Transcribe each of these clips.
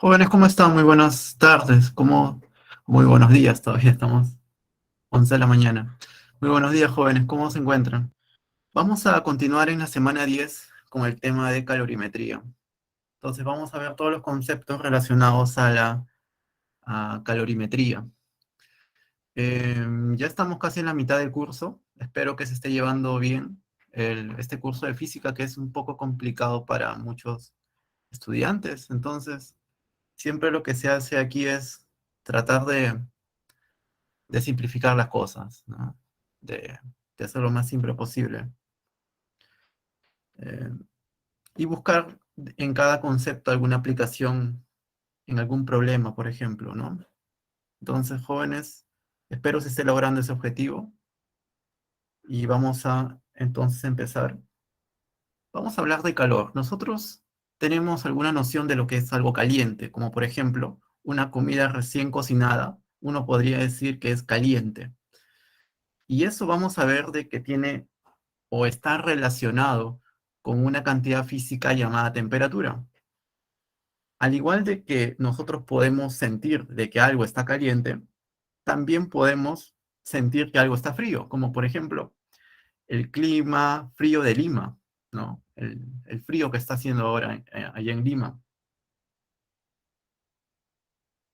Jóvenes, ¿cómo están? Muy buenas tardes. Muy buenos días, todavía estamos 11 de la mañana. Muy buenos días, jóvenes, ¿cómo se encuentran? Vamos a continuar en la semana 10 con el tema de calorimetría. Entonces vamos a ver todos los conceptos relacionados a la calorimetría. Ya estamos casi en la mitad del curso. Espero que se esté llevando bien este curso de física, que es un poco complicado para muchos estudiantes. Entonces, siempre lo que se hace aquí es tratar de simplificar las cosas, ¿no? De, de hacer lo más simple posible. Eh, y buscar en cada concepto alguna aplicación en algún problema, por ejemplo, ¿no? Entonces, jóvenes, espero se esté logrando ese objetivo y vamos a entonces empezar. Vamos a hablar de calor. Nosotros tenemos alguna noción de lo que es algo caliente, como por ejemplo, una comida recién cocinada, uno podría decir que es caliente. Y eso vamos a ver de que tiene o está relacionado con una cantidad física llamada temperatura. Al igual de que nosotros podemos sentir de que algo está caliente, también podemos sentir que algo está frío, como por ejemplo el clima frío de Lima, ¿no? El frío que está haciendo ahora allá en Lima.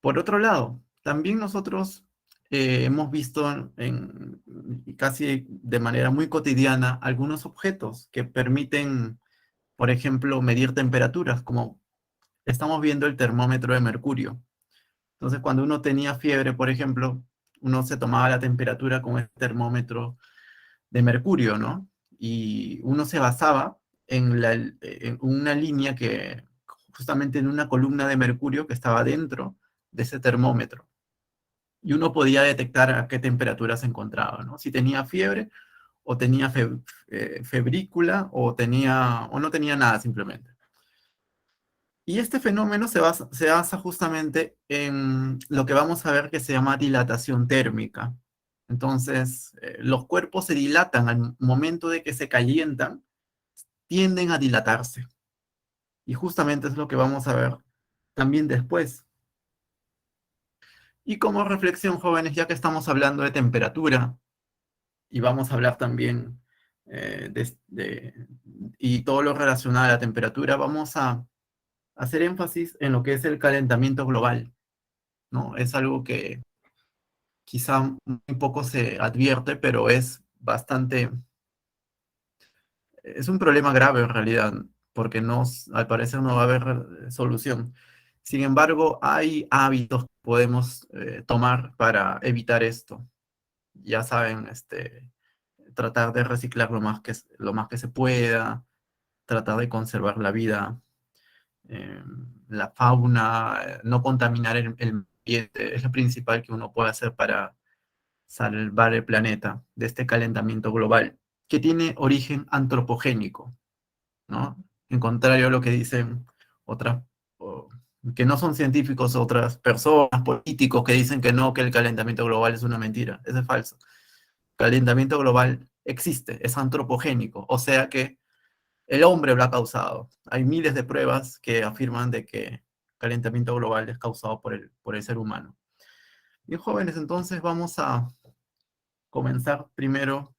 Por otro lado, también nosotros hemos visto casi de manera muy cotidiana algunos objetos que permiten, por ejemplo, medir temperaturas, como estamos viendo el termómetro de mercurio. Entonces, cuando uno tenía fiebre, por ejemplo, uno se tomaba la temperatura con el termómetro de mercurio, ¿no? Y uno se basaba en una línea que, justamente en una columna de mercurio que estaba dentro de ese termómetro. Y uno podía detectar a qué temperatura se encontraba, ¿no? Si tenía fiebre, o tenía febrícula, o no tenía nada simplemente. Y este fenómeno se basa justamente en lo que vamos a ver que se llama dilatación térmica. Entonces, los cuerpos se dilatan al momento de que se calientan, tienden a dilatarse. Y justamente es lo que vamos a ver también después. Y como reflexión, jóvenes, ya que estamos hablando de temperatura, y vamos a hablar también y todo lo relacionado a la temperatura, vamos a hacer énfasis en lo que es el calentamiento global, ¿no? Es algo que quizá muy poco se advierte, pero es un problema grave en realidad, porque al parecer no va a haber solución. Sin embargo, hay hábitos que podemos tomar para evitar esto. Ya saben, tratar de reciclar lo más que se pueda, tratar de conservar la vida, eh, la fauna, no contaminar el ambiente, es lo principal que uno puede hacer para salvar el planeta de este calentamiento global, que tiene origen antropogénico, ¿no? En contrario a lo que dicen otras, o, que no son científicos, otras personas, políticos que dicen que no, que el calentamiento global es una mentira. Eso es falso. El calentamiento global existe, es antropogénico, o sea que el hombre lo ha causado. Hay miles de pruebas que afirman de que el calentamiento global es causado por el ser humano. Bien, jóvenes, entonces vamos a comenzar primero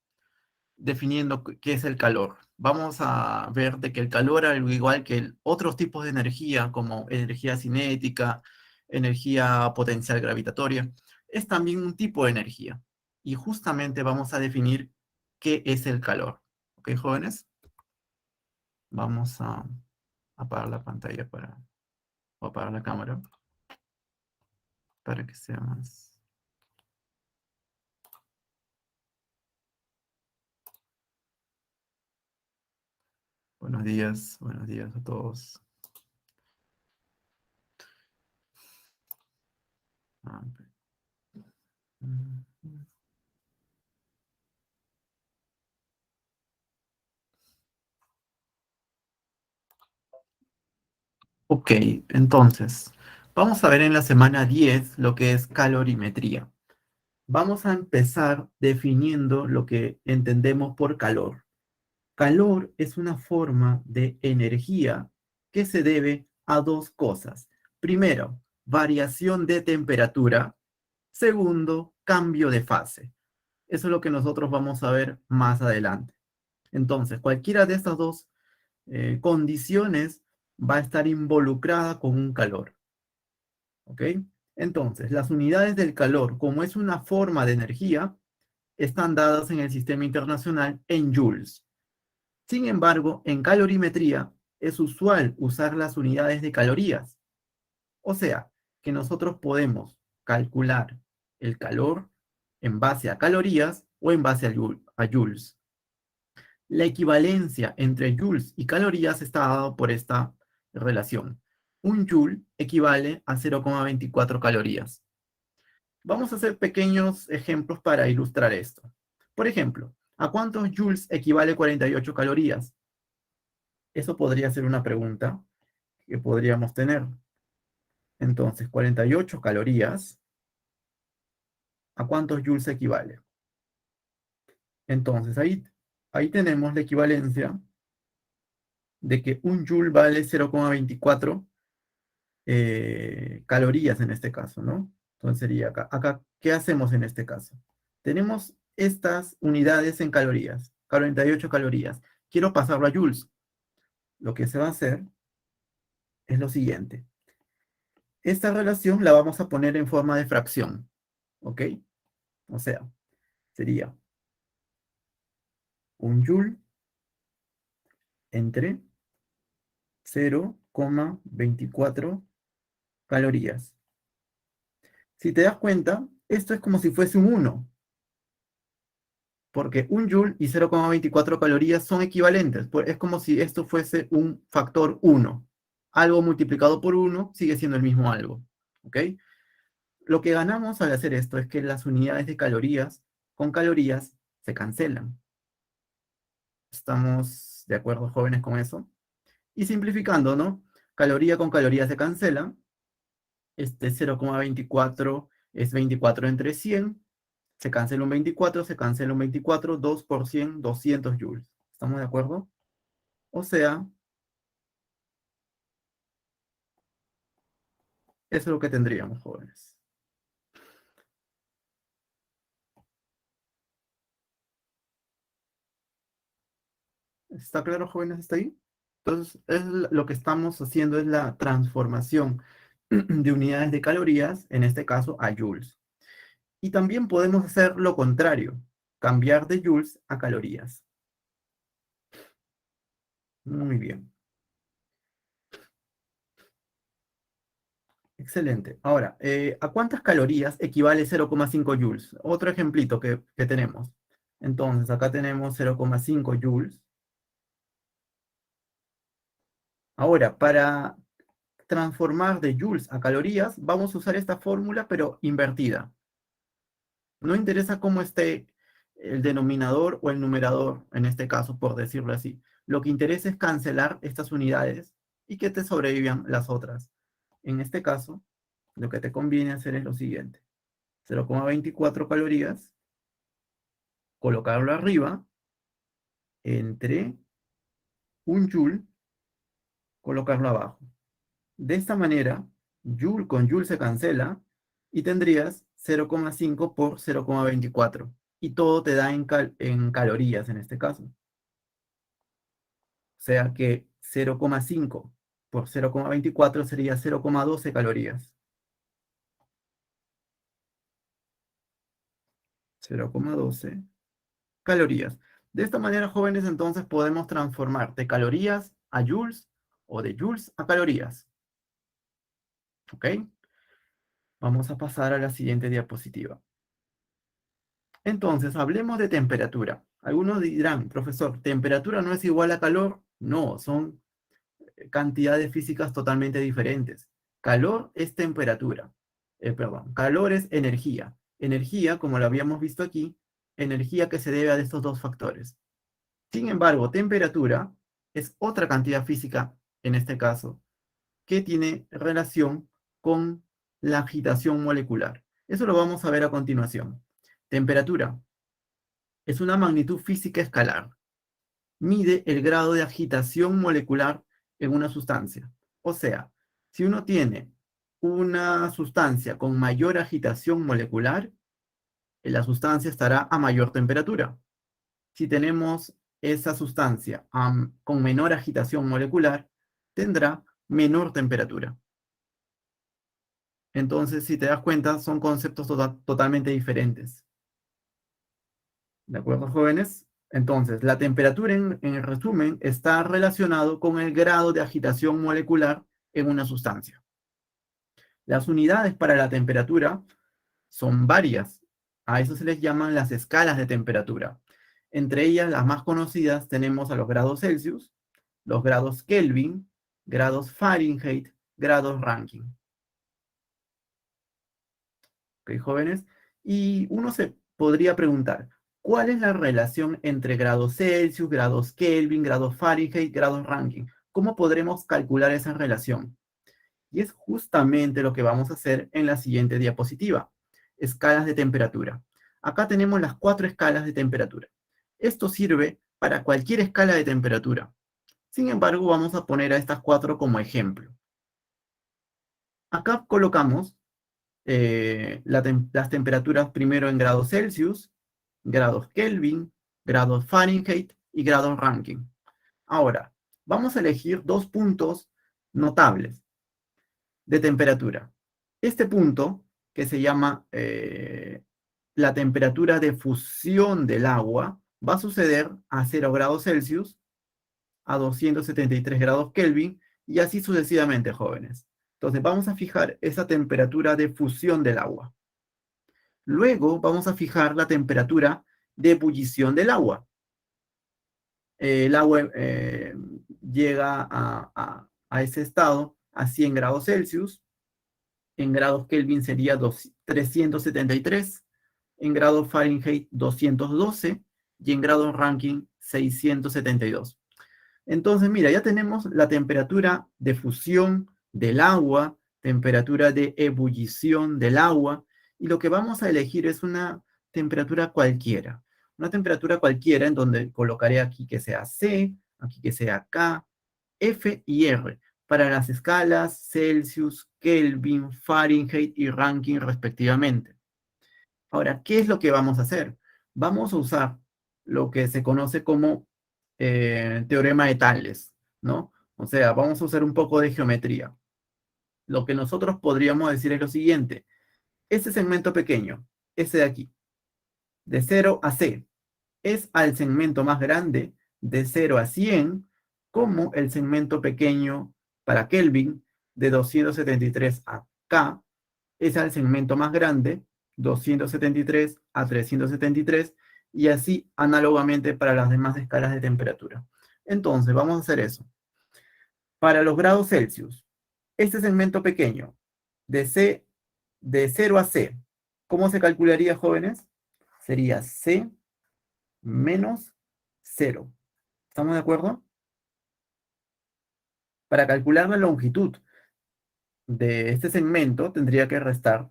definiendo qué es el calor. Vamos a ver de que el calor, al igual que otros tipos de energía, como energía cinética, energía potencial gravitatoria, es también un tipo de energía. Y justamente vamos a definir qué es el calor. ¿Ok, jóvenes? Vamos a apagar la pantalla o apagar la cámara para que sea más... buenos días a todos. Ah, Ok, entonces, vamos a ver en la semana 10 lo que es calorimetría. Vamos a empezar definiendo lo que entendemos por calor. Calor es una forma de energía que se debe a dos cosas. Primero, variación de temperatura. Segundo, cambio de fase. Eso es lo que nosotros vamos a ver más adelante. Entonces, cualquiera de estas dos condiciones va a estar involucrada con un calor. ¿Ok? Entonces, las unidades del calor, como es una forma de energía, están dadas en el sistema internacional en joules. Sin embargo, en calorimetría es usual usar las unidades de calorías. O sea, que nosotros podemos calcular el calor en base a calorías o en base a joules. La equivalencia entre joules y calorías está dado por esta relación. Un joule equivale a 0,24 calorías. Vamos a hacer pequeños ejemplos para ilustrar esto. Por ejemplo, ¿a cuántos joules equivale 48 calorías? Eso podría ser una pregunta que podríamos tener. Entonces, 48 calorías, ¿a cuántos joules equivale? Entonces, ahí tenemos la equivalencia de que un joule vale 0,24 calorías en este caso, ¿no? Entonces sería acá, ¿qué hacemos en este caso? Tenemos estas unidades en calorías, 48 calorías. Quiero pasarlo a joules. Lo que se va a hacer es lo siguiente. Esta relación la vamos a poner en forma de fracción, ¿ok? O sea, sería un joule entre 0,24 calorías. Si te das cuenta, esto es como si fuese un 1, porque un joule y 0,24 calorías son equivalentes. Es como si esto fuese un factor 1. Algo multiplicado por 1 sigue siendo el mismo algo. ¿Ok? Lo que ganamos al hacer esto es que las unidades de calorías con calorías se cancelan. ¿Estamos de acuerdo, jóvenes, con eso? Y simplificando, ¿no? Caloría con caloría se cancela. Este 0,24 es 24 entre 100. Se cancela un 24, se cancela un 24, 2 por 100, 200 joules. ¿Estamos de acuerdo? O sea, eso es lo que tendríamos, jóvenes. ¿Está claro, jóvenes, hasta ahí? Entonces, lo que estamos haciendo es la transformación de unidades de calorías, en este caso a joules. Y también podemos hacer lo contrario, cambiar de joules a calorías. Muy bien. Excelente. Ahora, ¿a cuántas calorías equivale 0,5 joules? Otro ejemplito que tenemos. Entonces, acá tenemos 0,5 joules. Ahora, para transformar de joules a calorías, vamos a usar esta fórmula, pero invertida. No interesa cómo esté el denominador o el numerador, en este caso, por decirlo así. Lo que interesa es cancelar estas unidades y que te sobrevivan las otras. En este caso, lo que te conviene hacer es lo siguiente. 0,24 calorías, colocarlo arriba, entre un joule, colocarlo abajo. De esta manera, joule con joule se cancela y tendrías 0,5 por 0,24. Y todo te da en calorías en este caso. O sea que 0,5 por 0,24 sería 0,12 calorías. 0,12 calorías. De esta manera, jóvenes, entonces podemos transformar de calorías a joules o de joules a calorías. ¿Ok? Vamos a pasar a la siguiente diapositiva. Entonces, hablemos de temperatura. Algunos dirán, profesor, ¿temperatura no es igual a calor? No, son cantidades físicas totalmente diferentes. Calor es temperatura. Perdón, calor es energía. Energía, como lo habíamos visto aquí, energía que se debe a estos dos factores. Sin embargo, temperatura es otra cantidad física, en este caso, que tiene relación con la agitación molecular. Eso lo vamos a ver a continuación. Temperatura es una magnitud física escalar. Mide el grado de agitación molecular en una sustancia. O sea, si uno tiene una sustancia con mayor agitación molecular, la sustancia estará a mayor temperatura. Si tenemos esa sustancia con menor agitación molecular, tendrá menor temperatura. Entonces, si te das cuenta, son conceptos totalmente diferentes. ¿De acuerdo, jóvenes? Entonces, la temperatura, en resumen, está relacionado con el grado de agitación molecular en una sustancia. Las unidades para la temperatura son varias. A eso se les llaman las escalas de temperatura. Entre ellas, las más conocidas, tenemos a los grados Celsius, los grados Kelvin, grados Fahrenheit, grados Rankine. ¿Ok, jóvenes? Y uno se podría preguntar, ¿cuál es la relación entre grados Celsius, grados Kelvin, grados Fahrenheit, grados Rankine? ¿Cómo podremos calcular esa relación? Y es justamente lo que vamos a hacer en la siguiente diapositiva. Escalas de temperatura. Acá tenemos las 4 escalas de temperatura. Esto sirve para cualquier escala de temperatura. Sin embargo, vamos a poner a estas 4 como ejemplo. Acá colocamos las temperaturas primero en grados Celsius, grados Kelvin, grados Fahrenheit y grados Rankine. Ahora, vamos a elegir 2 puntos notables de temperatura. Este punto, que se llama la temperatura de fusión del agua, va a suceder a 0 grados Celsius, a 273 grados Kelvin, y así sucesivamente, jóvenes. Entonces, vamos a fijar esa temperatura de fusión del agua. Luego, vamos a fijar la temperatura de ebullición del agua. El agua llega a ese estado a 100 grados Celsius, en grados Kelvin sería 373, en grados Fahrenheit 212 y en grados Rankine 672. Entonces, mira, ya tenemos la temperatura de fusión del agua, temperatura de ebullición del agua, y lo que vamos a elegir es una temperatura cualquiera. Una temperatura cualquiera en donde colocaré aquí que sea C, aquí que sea K, F y R, para las escalas Celsius, Kelvin, Fahrenheit y Rankine respectivamente. Ahora, ¿qué es lo que vamos a hacer? Vamos a usar lo que se conoce como teorema de Tales, ¿no? O sea, vamos a usar un poco de geometría. Lo que nosotros podríamos decir es lo siguiente. Este segmento pequeño, ese de aquí, de 0 a C, es al segmento más grande de 0 a 100, como el segmento pequeño para Kelvin de 273 a K es al segmento más grande, 273 a 373, y así análogamente para las demás escalas de temperatura. Entonces, vamos a hacer eso. Para los grados Celsius, este segmento pequeño, de 0 a C, ¿cómo se calcularía, jóvenes? Sería C menos 0. ¿Estamos de acuerdo? Para calcular la longitud de este segmento, tendría que restar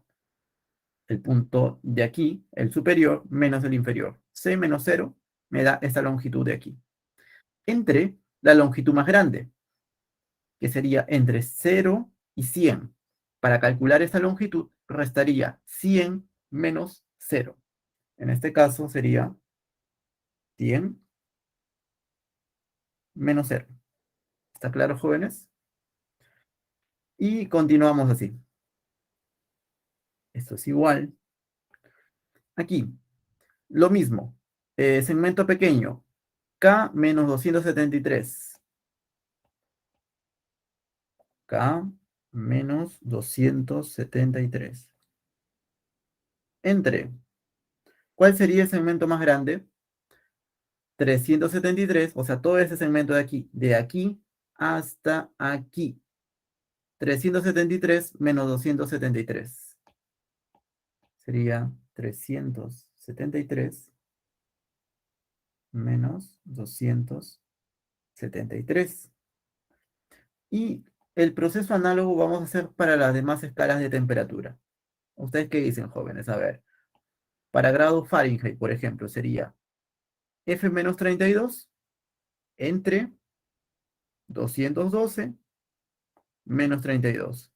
el punto de aquí, el superior, menos el inferior. C menos 0 me da esta longitud de aquí. Entre la longitud más grande, que sería entre 0 y 100. Para calcular esta longitud, restaría 100 menos 0. En este caso sería 100 menos 0. ¿Está claro, jóvenes? Y continuamos así. Esto es igual. Aquí, lo mismo. Segmento pequeño, K menos 273. K menos 273. Entre, ¿cuál sería el segmento más grande? 373, o sea, todo ese segmento de aquí hasta aquí. 373 menos 273. Sería 373 menos 273. Y el proceso análogo vamos a hacer para las demás escalas de temperatura. ¿Ustedes qué dicen, jóvenes? A ver, para grado Fahrenheit, por ejemplo, sería F menos 32 entre 212 menos 32.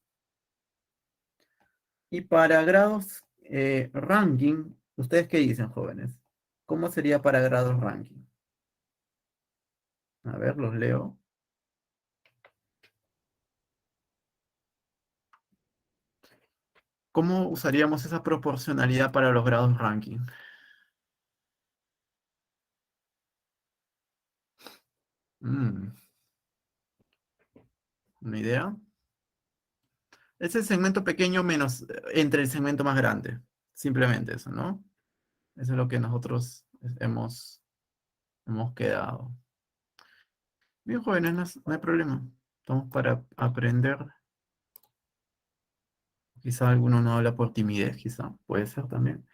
Y para grados ranking, ¿ustedes qué dicen, jóvenes? ¿Cómo sería para grados ranking? A ver, los leo. ¿Cómo usaríamos esa proporcionalidad para los grados ranking? Mm, ¿Una idea? Es el segmento pequeño menos entre el segmento más grande. Simplemente eso, ¿no? Eso es lo que nosotros hemos quedado. Bien, jóvenes, no hay problema. Estamos para aprender. Quizá alguno no habla por timidez, quizá. Puede ser también.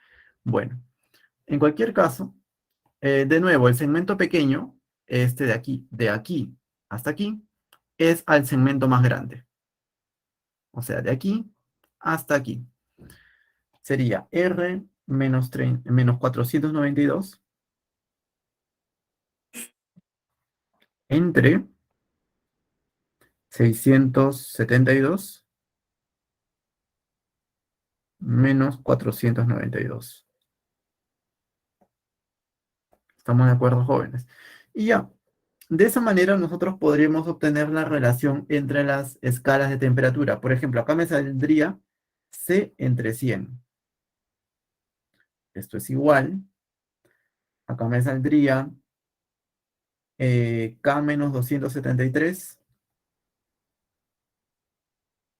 Bueno, en cualquier caso, de nuevo, el segmento pequeño, este de aquí hasta aquí, es al segmento más grande. O sea, de aquí hasta aquí. Sería R menos 492 entre 672 menos 492. ¿Estamos de acuerdo, jóvenes? Y ya, de esa manera nosotros podríamos obtener la relación entre las escalas de temperatura. Por ejemplo, acá me saldría C entre 100. Esto es igual. Acá me saldría K menos 273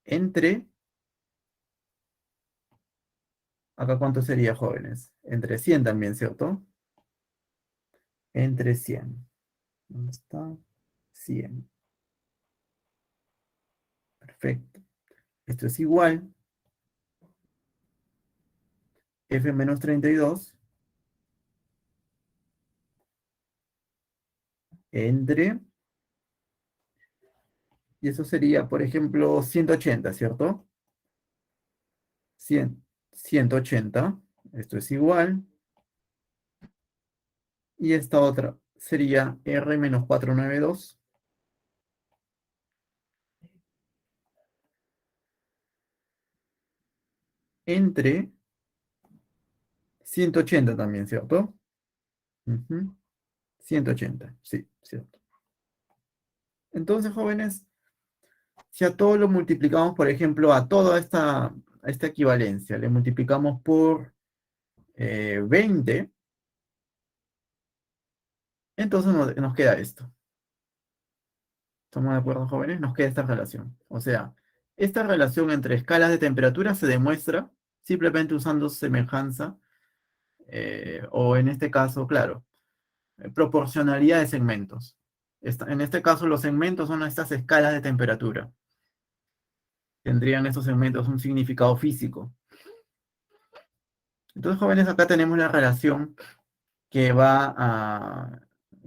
entre, acá cuánto sería, jóvenes, entre 100 también, ¿cierto? Entre 100. ¿Dónde está? 100. Perfecto. Esto es igual, F menos 32 entre, y eso sería, por ejemplo, 180, ¿cierto? 100, 180. Esto es igual, y esta otra sería R menos 492 entre 180 también, ¿cierto? Ujú. 180, sí, cierto. Entonces, jóvenes, si a todo lo multiplicamos, por ejemplo, a toda esta equivalencia, le multiplicamos por 20, entonces nos queda esto. ¿Estamos de acuerdo, jóvenes? Nos queda esta relación. O sea, esta relación entre escalas de temperatura se demuestra simplemente usando semejanza, o en este caso, claro, proporcionalidad de segmentos. En este caso, los segmentos son estas escalas de temperatura. Tendrían estos segmentos un significado físico. Entonces, jóvenes, acá tenemos la relación que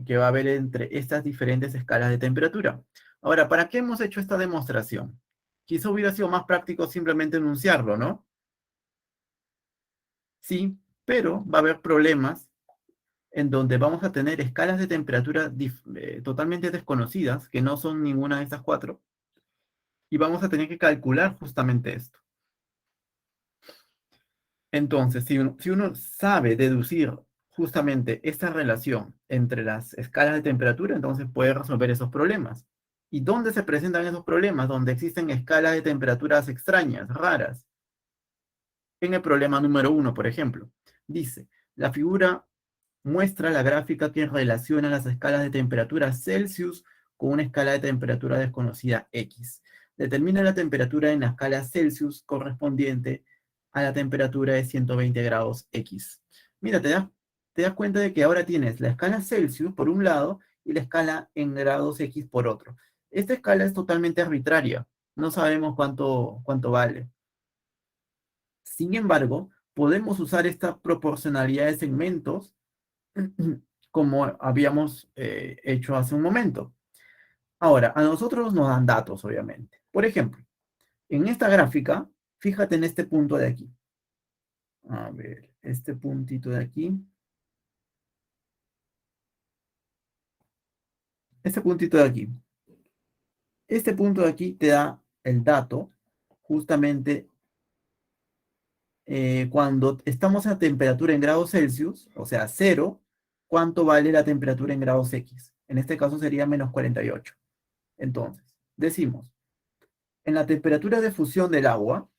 que va a haber entre estas diferentes escalas de temperatura. Ahora, ¿para qué hemos hecho esta demostración? Quizá hubiera sido más práctico simplemente enunciarlo, ¿no? Sí, pero va a haber problemas en donde vamos a tener escalas de temperatura totalmente desconocidas, que no son ninguna de estas cuatro, y vamos a tener que calcular justamente esto. Entonces, si uno sabe deducir justamente esta relación entre las escalas de temperatura, entonces puede resolver esos problemas. ¿Y dónde se presentan esos problemas? Donde existen escalas de temperaturas extrañas, raras. En el problema número 1, por ejemplo, dice, la figura muestra la gráfica que relaciona las escalas de temperatura Celsius con una escala de temperatura desconocida X. Determina la temperatura en la escala Celsius correspondiente a la temperatura de 120 grados X. Mira, te das cuenta de que ahora tienes la escala Celsius por un lado y la escala en grados X por otro. Esta escala es totalmente arbitraria. No sabemos cuánto vale. Sin embargo, podemos usar esta proporcionalidad de segmentos como habíamos hecho hace un momento. Ahora, a nosotros nos dan datos, obviamente. Por ejemplo, en esta gráfica, fíjate en este punto de aquí. A ver, este puntito de aquí. Este puntito de aquí. Este punto de aquí te da el dato justamente cuando estamos a temperatura en grados Celsius, o sea, cero, ¿cuánto vale la temperatura en grados X? En este caso sería menos 48. Entonces, decimos, en la temperatura de fusión del agua,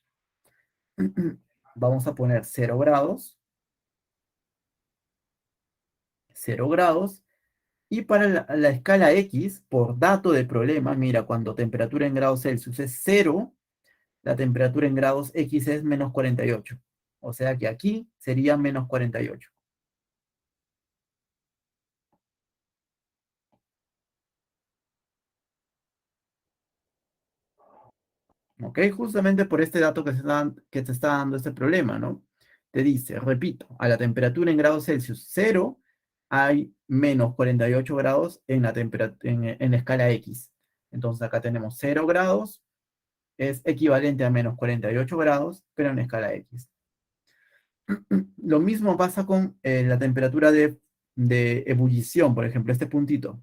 vamos a poner 0 grados, 0 grados, y para la escala X, por dato de problema, mira, cuando temperatura en grados Celsius es cero, la temperatura en grados X es menos 48. O sea que aquí sería menos 48. ¿Ok? Justamente por este dato que te está dando este problema, ¿no? Te dice, repito, a la temperatura en grados Celsius cero hay menos 48 grados en la escala X. Entonces acá tenemos 0 grados, es equivalente a menos 48 grados, pero en escala X. Lo mismo pasa con la temperatura de ebullición, por ejemplo, este puntito.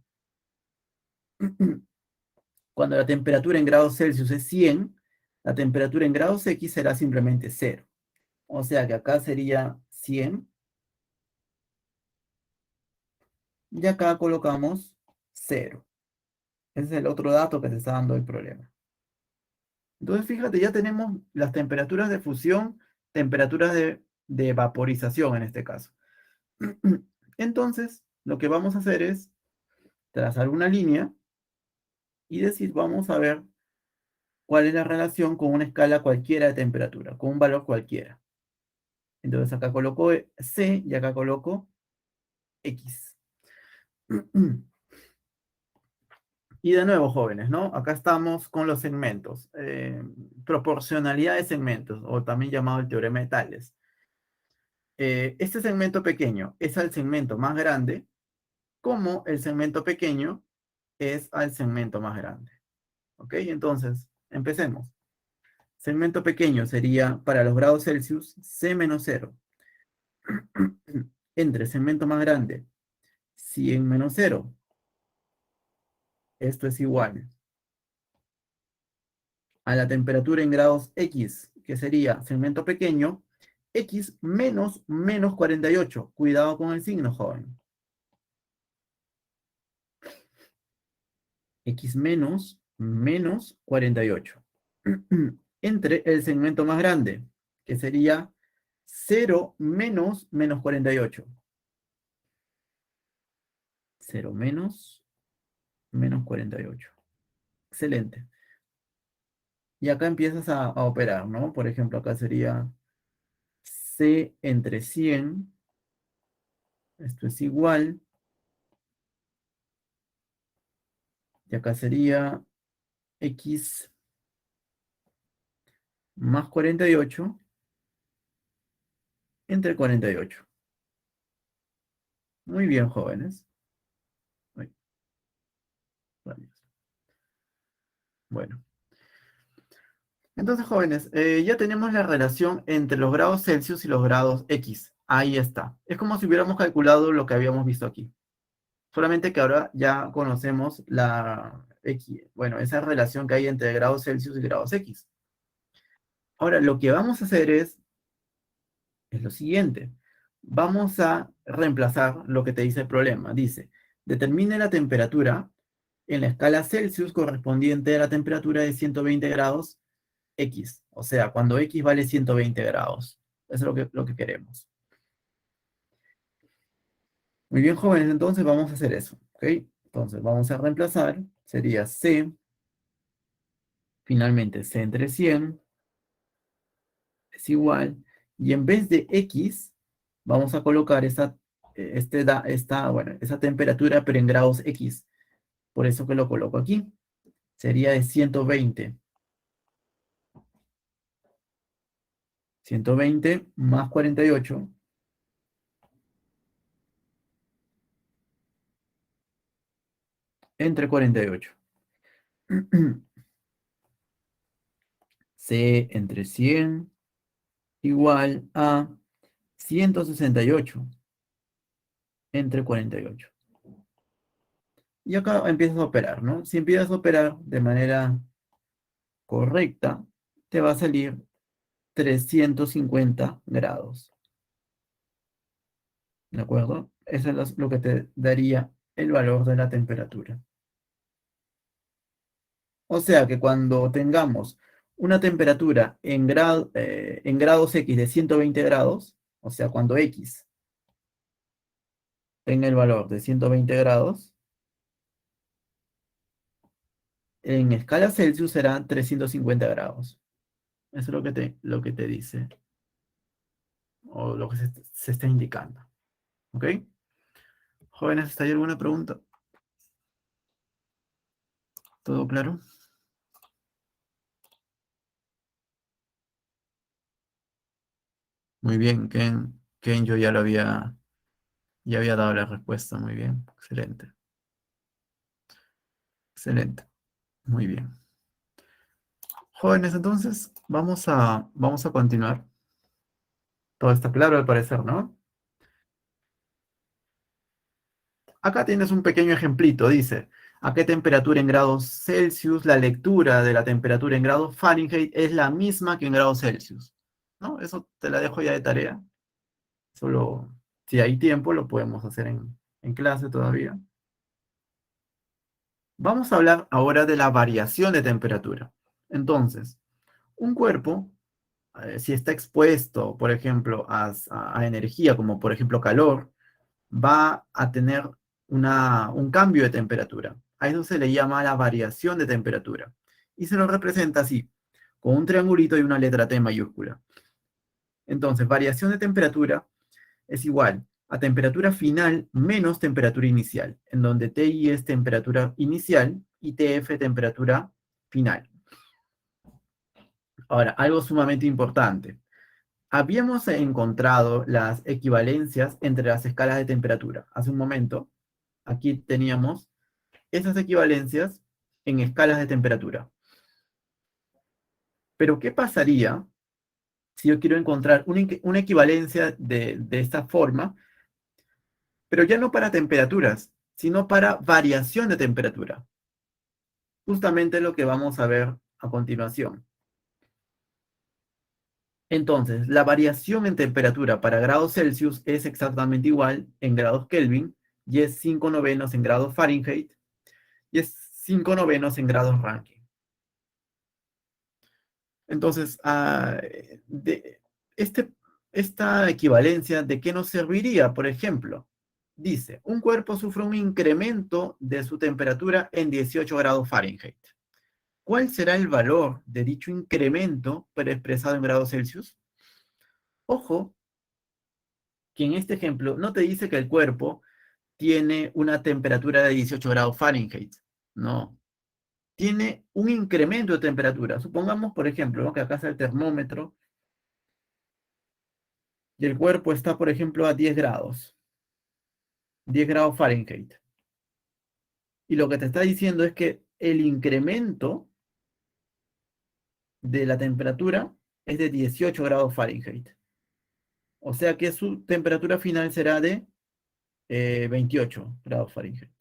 Cuando la temperatura en grados Celsius es 100, la temperatura en grados X será simplemente cero. O sea que acá sería 100 y acá colocamos cero. Ese es el otro dato que te está dando el problema. Entonces, fíjate, ya tenemos las temperaturas de fusión, temperaturas de vaporización en este caso. Entonces, lo que vamos a hacer es trazar una línea y decir, vamos a ver cuál es la relación con una escala cualquiera de temperatura, con un valor cualquiera. Entonces acá coloco C y acá coloco X. Y de nuevo, jóvenes, ¿no? Acá estamos con los segmentos. Proporcionalidad de segmentos, o también llamado el teorema de Tales. Este segmento pequeño es al segmento más grande, como el segmento pequeño es al segmento más grande. ¿Ok? Entonces, empecemos. Segmento pequeño sería para los grados Celsius C menos 0. Entre segmento más grande, 100 menos 0. Esto es igual a la temperatura en grados X, que sería segmento pequeño, X menos menos 48. Cuidado con el signo, joven. X menos menos 48. Entre el segmento más grande, que sería 0 menos menos 48. 0 menos menos 48. Excelente. Y acá empiezas a operar, ¿no? Por ejemplo, acá sería C entre 100. Esto es igual. Y acá sería X más 48 entre 48. Muy bien, jóvenes. Ay, rayos. Bueno. Entonces, jóvenes, ya tenemos la relación entre los grados Celsius y los grados X. Ahí está. Es como si hubiéramos calculado lo que habíamos visto aquí. Solamente que ahora ya conocemos la X, bueno, esa relación que hay entre grados Celsius y grados X. Ahora, lo que vamos a hacer es lo siguiente. Vamos a reemplazar lo que te dice el problema. Dice, determine la temperatura en la escala Celsius correspondiente a la temperatura de 120 grados X. O sea, cuando X vale 120 grados. Eso es lo que queremos. Muy bien, jóvenes, entonces vamos a hacer eso. ¿Ok? Entonces vamos a reemplazar. Sería C, finalmente C entre 100 es igual. Y en vez de X, vamos a colocar bueno, esa temperatura, pero en grados X. Por eso que lo coloco aquí. Sería de 120. 120 más 48 entre 48. C entre 100 igual a 168 entre 48. Y acá empiezas a operar, ¿no? Si empiezas a operar de manera correcta, te va a salir 350 grados. ¿De acuerdo? Eso es lo que te daría el valor de la temperatura. O sea que cuando tengamos una temperatura en grados X de 120 grados, o sea, cuando X tenga el valor de 120 grados, en escala Celsius serán 350 grados. Eso es lo que te dice, o lo que se está indicando. ¿Ok? Jóvenes, ¿está ahí alguna pregunta? ¿Todo claro? Muy bien, Ken, yo ya había dado la respuesta. Muy bien, excelente. Excelente, muy bien. Jóvenes, entonces, vamos a continuar. Todo está claro al parecer, ¿no? Acá tienes un pequeño ejemplito, dice, ¿a qué temperatura en grados Celsius la lectura de la temperatura en grados Fahrenheit es la misma que en grados Celsius? ¿No? Eso te la dejo ya de tarea. Solo, si hay tiempo, lo podemos hacer en clase todavía. Vamos a hablar ahora de la variación de temperatura. Entonces, un cuerpo, si está expuesto, por ejemplo, a energía, como por ejemplo calor, va a tener un cambio de temperatura. A eso se le llama la variación de temperatura. Y se lo representa así, con un triangulito y una letra T mayúscula. Entonces, variación de temperatura es igual a temperatura final menos temperatura inicial, en donde TI es temperatura inicial y TF temperatura final. Ahora, algo sumamente importante. Habíamos encontrado las equivalencias entre las escalas de temperatura. Hace un momento, aquí teníamos esas equivalencias en escalas de temperatura. Pero, ¿qué pasaría si yo quiero encontrar una equivalencia de esta forma, pero ya no para temperaturas, sino para variación de temperatura? Justamente lo que vamos a ver a continuación. Entonces, la variación en temperatura para grados Celsius es exactamente igual en grados Kelvin, y es 5 novenos en grados Fahrenheit, y es 5 novenos en grados Rankine. Entonces, este, esta equivalencia, ¿de qué nos serviría? Por ejemplo, dice, un cuerpo sufre un incremento de su temperatura en 18 grados Fahrenheit. ¿Cuál será el valor de dicho incremento, pero expresado en grados Celsius? Ojo, que en este ejemplo no te dice que el cuerpo tiene una temperatura de 18 grados Fahrenheit. No. Tiene un incremento de temperatura. Supongamos, por ejemplo, ¿no?, que acá está el termómetro y el cuerpo está, por ejemplo, a 10 grados Fahrenheit. Y lo que te está diciendo es que el incremento de la temperatura es de 18 grados Fahrenheit. O sea que su temperatura final será de 28 grados Fahrenheit.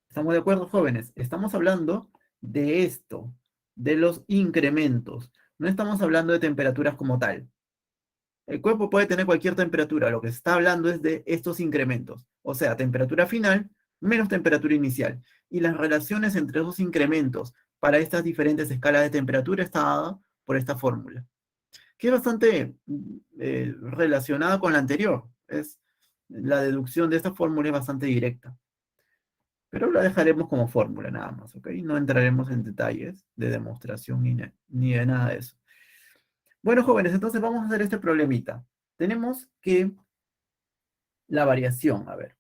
¿Estamos de acuerdo, jóvenes? Estamos hablando de esto, de los incrementos. No estamos hablando de temperaturas como tal. El cuerpo puede tener cualquier temperatura, lo que se está hablando es de estos incrementos, o sea, temperatura final menos temperatura inicial. Y las relaciones entre esos incrementos para estas diferentes escalas de temperatura está dada por esta fórmula, que es bastante relacionada con la anterior. La deducción de esta fórmula es bastante directa, pero la dejaremos como fórmula nada más, ¿ok? No entraremos en detalles de demostración ni de nada de eso. Bueno, jóvenes, entonces vamos a hacer este problemita. Tenemos que la variación, a ver,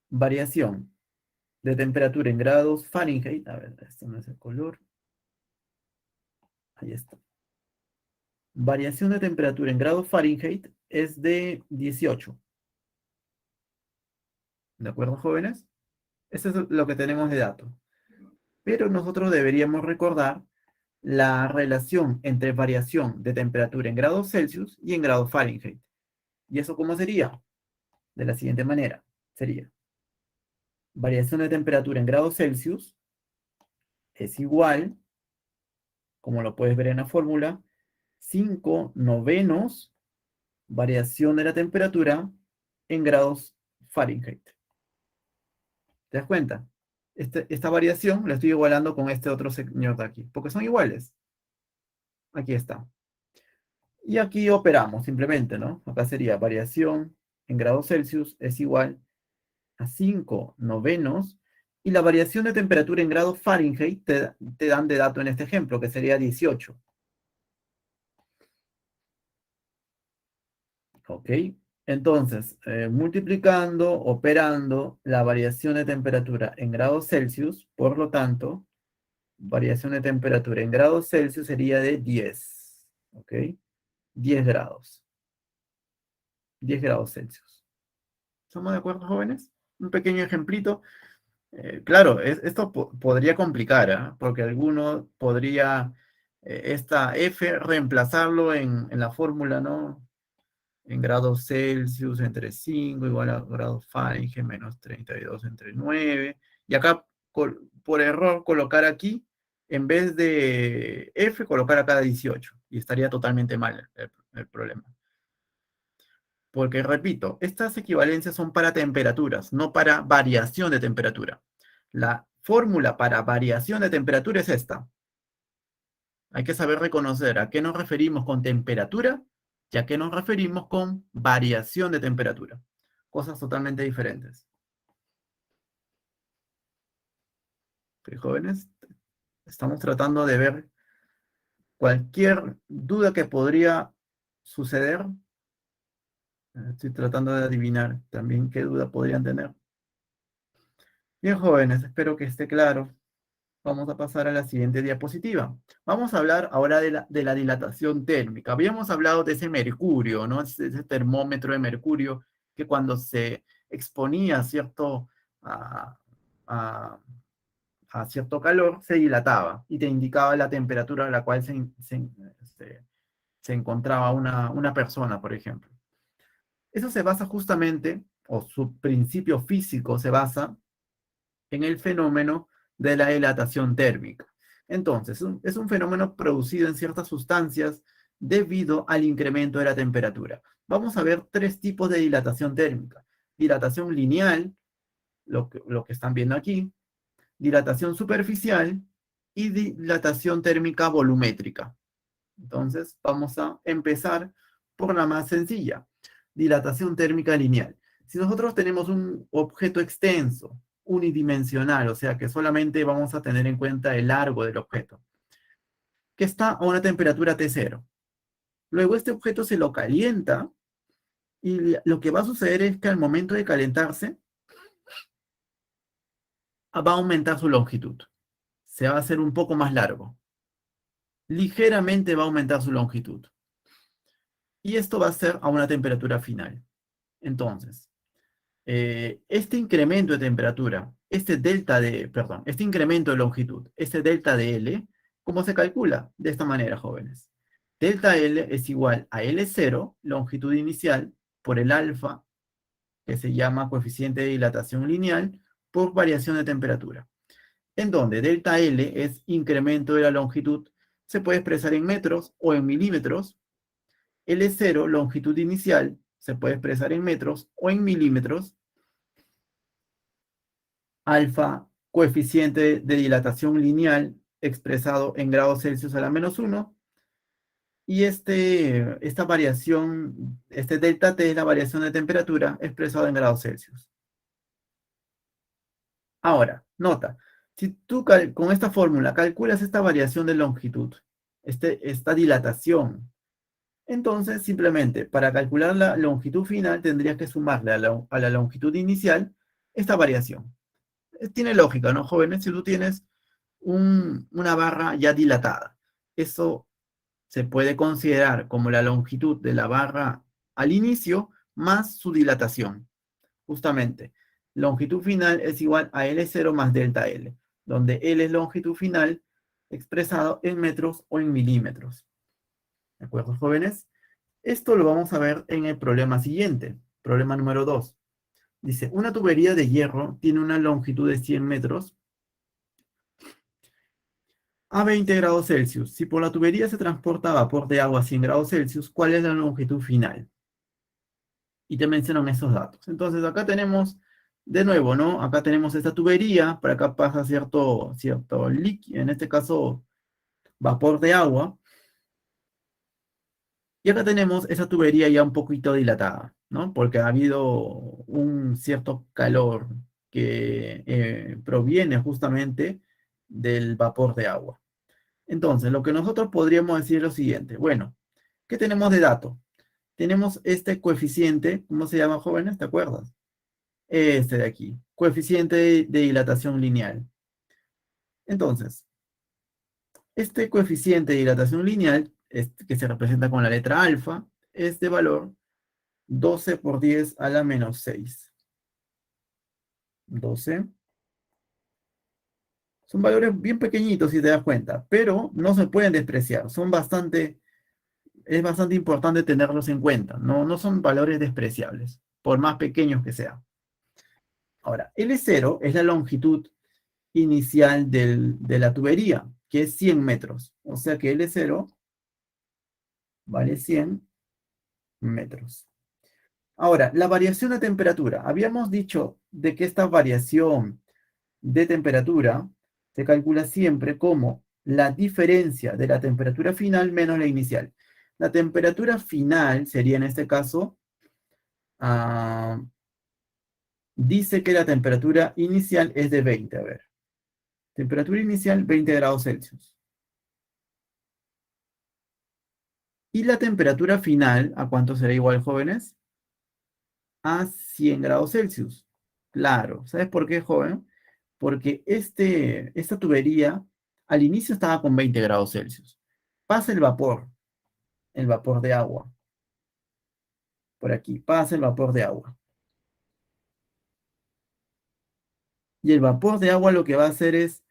variación de temperatura en grados Fahrenheit, a ver, esto no es el color, ahí está. Variación de temperatura en grados Fahrenheit es de 18. ¿De acuerdo, jóvenes? Eso es lo que tenemos de dato. Pero nosotros deberíamos recordar la relación entre variación de temperatura en grados Celsius y en grados Fahrenheit. ¿Y eso cómo sería? De la siguiente manera. Sería variación de temperatura en grados Celsius es igual como lo puedes ver en la fórmula, 5 novenos variación de la temperatura en grados Fahrenheit. ¿Te das cuenta? Esta variación la estoy igualando con este otro señor de aquí, porque son iguales. Aquí está. Y aquí operamos simplemente, ¿no? Acá sería variación en grados Celsius es igual a 5 novenos, y la variación de temperatura en grados Fahrenheit te dan de dato en este ejemplo, que sería 18. ¿Ok? Entonces, multiplicando, operando la variación de temperatura en grados Celsius, por lo tanto, variación de temperatura en grados Celsius sería de 10. ¿Ok? 10 grados. 10 grados Celsius. ¿Estamos de acuerdo, jóvenes? Un pequeño ejemplito. Claro, esto podría complicar, ¿ah? Porque alguno podría esta F reemplazarlo en la fórmula, ¿no? En grados Celsius entre 5 igual a grados Fahrenheit menos 32 entre 9. Y acá, por error, colocar aquí, en vez de F, colocar acá 18. Y estaría totalmente mal el problema. Porque, repito, estas equivalencias son para temperaturas, no para variación de temperatura. La fórmula para variación de temperatura es esta. Hay que saber reconocer a qué nos referimos con temperatura y a qué nos referimos con variación de temperatura. Cosas totalmente diferentes. ¿Ok, jóvenes? Estamos tratando de ver cualquier duda que podría suceder. Estoy tratando de adivinar también qué duda podrían tener. Bien, jóvenes, espero que esté claro. Vamos a pasar a la siguiente diapositiva. Vamos a hablar ahora de la dilatación térmica. Habíamos hablado de ese mercurio, ¿no? Ese termómetro de mercurio que cuando se exponía a, a- a cierto calor se dilataba y te indicaba la temperatura a la cual se encontraba una persona, por ejemplo. Eso se basa justamente, o su principio físico se basa en el fenómeno de la dilatación térmica. Entonces, es un fenómeno producido en ciertas sustancias debido al incremento de la temperatura. Vamos a ver tres tipos de dilatación térmica. Dilatación lineal, lo que están viendo aquí, dilatación superficial y dilatación térmica volumétrica. Entonces, vamos a empezar por la más sencilla, dilatación térmica lineal. Si nosotros tenemos un objeto extenso, unidimensional, o sea que solamente vamos a tener en cuenta el largo del objeto, que está a una temperatura T0. Luego este objeto se lo calienta y lo que va a suceder es que al momento de calentarse va a aumentar su longitud. Se va a hacer un poco más largo. Ligeramente va a aumentar su longitud. Y esto va a ser a una temperatura final. Entonces, este incremento de temperatura, este incremento de longitud, este delta de L, ¿cómo se calcula? De esta manera, jóvenes. Delta L es igual a L0, longitud inicial, por el alfa, que se llama coeficiente de dilatación lineal, por variación de temperatura. En donde delta L es incremento de la longitud, se puede expresar en metros o en milímetros. L0, longitud inicial, se puede expresar en metros o en milímetros. Alfa, coeficiente de dilatación lineal expresado en grados Celsius a la -1. Y esta variación, este delta T es la variación de temperatura expresada en grados Celsius. Ahora, nota, si tú con esta fórmula calculas esta variación de longitud, esta dilatación, entonces simplemente para calcular la longitud final tendrías que sumarle a la longitud inicial esta variación. Tiene lógica, ¿no, jóvenes? Si tú tienes una barra ya dilatada, eso se puede considerar como la longitud de la barra al inicio más su dilatación. Justamente, longitud final es igual a L0 más delta L, donde L es longitud final expresado en metros o en milímetros. ¿De acuerdo, jóvenes? Esto lo vamos a ver en el problema siguiente, problema número 2. Dice, una tubería de hierro tiene una longitud de 100 metros a 20 grados Celsius. Si por la tubería se transporta vapor de agua a 100 grados Celsius, ¿cuál es la longitud final? Y te mencionan esos datos. Entonces acá tenemos, de nuevo, ¿no? Acá tenemos esta tubería, por acá pasa cierto líquido, en este caso vapor de agua, y acá tenemos esa tubería ya un poquito dilatada, ¿no? Porque ha habido un cierto calor que proviene justamente del vapor de agua. Entonces, lo que nosotros podríamos decir es lo siguiente. Bueno, ¿qué tenemos de dato? Tenemos este coeficiente, ¿cómo se llama, jóvenes? ¿Te acuerdas? Este de aquí, coeficiente de dilatación lineal. Entonces, este coeficiente de dilatación lineal, que se representa con la letra alfa, es de valor 12 por 10 a la menos 6. 12. Son valores bien pequeñitos si te das cuenta, pero no se pueden despreciar. Es bastante importante tenerlos en cuenta. No son valores despreciables, por más pequeños que sean. Ahora, L0 es la longitud inicial de la tubería, que es 100 metros. O sea que L0 vale 100 metros. Ahora, la variación de temperatura. Habíamos dicho de que esta variación de temperatura se calcula siempre como la diferencia de la temperatura final menos la inicial. La temperatura final sería en este caso, ah, dice que la temperatura inicial es de 20. A ver, temperatura inicial 20 grados Celsius. Y la temperatura final, ¿a cuánto será igual, jóvenes? A 100 grados Celsius. Claro, ¿sabes por qué, joven? Porque esta tubería al inicio estaba con 20 grados Celsius. Pasa el vapor de agua. Por aquí, pasa el vapor de agua. Y el vapor de agua lo que va a hacer es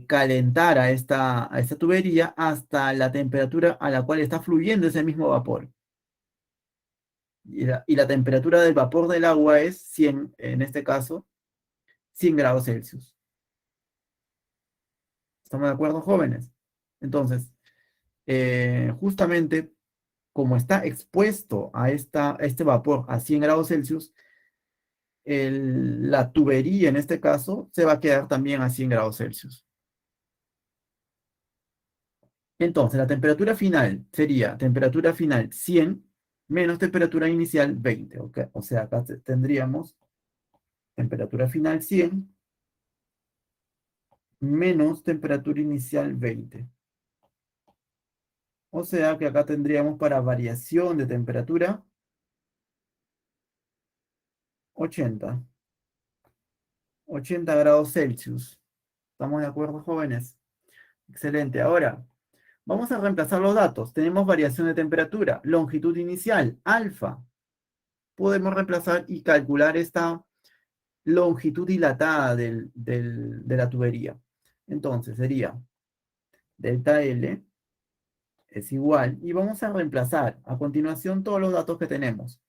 calentar a esta tubería hasta la temperatura a la cual está fluyendo ese mismo vapor. Y la temperatura del vapor del agua es 100, en este caso, 100 grados Celsius. ¿Estamos de acuerdo, jóvenes? Entonces, justamente como está expuesto a este vapor a 100 grados Celsius, la tubería en este caso se va a quedar también a 100 grados Celsius. Entonces, la temperatura final sería temperatura final 100 menos temperatura inicial 20. ¿Ok? O sea, acá tendríamos temperatura final 100 menos temperatura inicial 20. O sea que acá tendríamos para variación de temperatura 80. 80 grados Celsius. ¿Estamos de acuerdo, jóvenes? Excelente. Ahora, vamos a reemplazar los datos. Tenemos variación de temperatura, longitud inicial, alfa. Podemos reemplazar y calcular esta longitud dilatada de la tubería. Entonces sería delta L es igual, y vamos a reemplazar a continuación todos los datos que tenemos.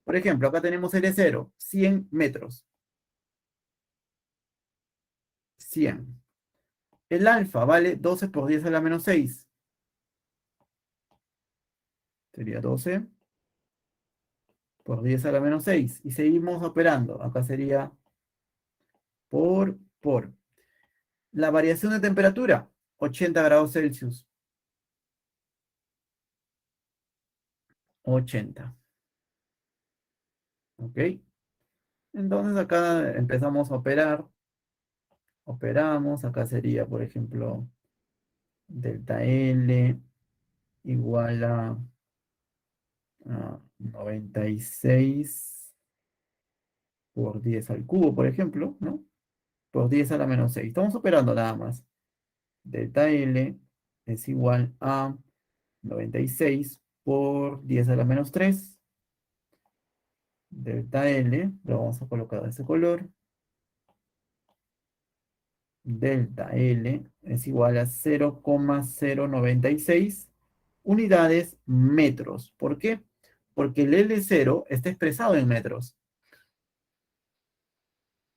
Por ejemplo, acá tenemos L0, 100 metros. 100. El alfa vale 12 por 10 a la menos 6. Sería 12 por 10 a la menos 6. Y seguimos operando. Acá sería por. La variación de temperatura, 80 grados Celsius. 80. ¿Ok? Entonces acá empezamos a operar. Operamos. Acá sería, por ejemplo, delta L igual a 96 por 10 al cubo, por ejemplo, ¿no? Por 10 a la menos 6. Estamos operando nada más. Delta L es igual a 96 por 10 a la menos 3. Delta L, lo vamos a colocar de ese color. Delta L es igual a 0,096 unidades metros. ¿Por qué? Porque el L0 está expresado en metros.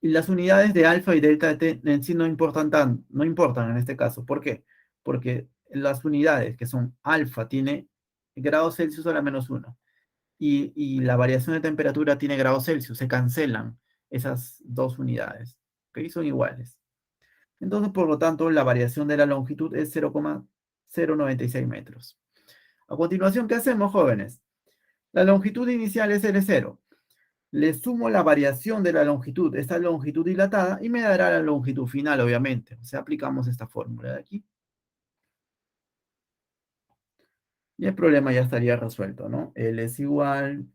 Y las unidades de alfa y delta T en sí no importan en este caso. ¿Por qué? Porque las unidades que son alfa tiene grados Celsius a la -1 y la variación de temperatura tiene grados Celsius. Se cancelan esas dos unidades. ¿Ok? Son iguales. Entonces, por lo tanto, la variación de la longitud es 0,096 metros. A continuación, ¿qué hacemos, jóvenes? La longitud inicial es L0. Le sumo la variación de la longitud, esta longitud dilatada, y me dará la longitud final, obviamente. O sea, aplicamos esta fórmula de aquí. Y el problema ya estaría resuelto, ¿no? L es igual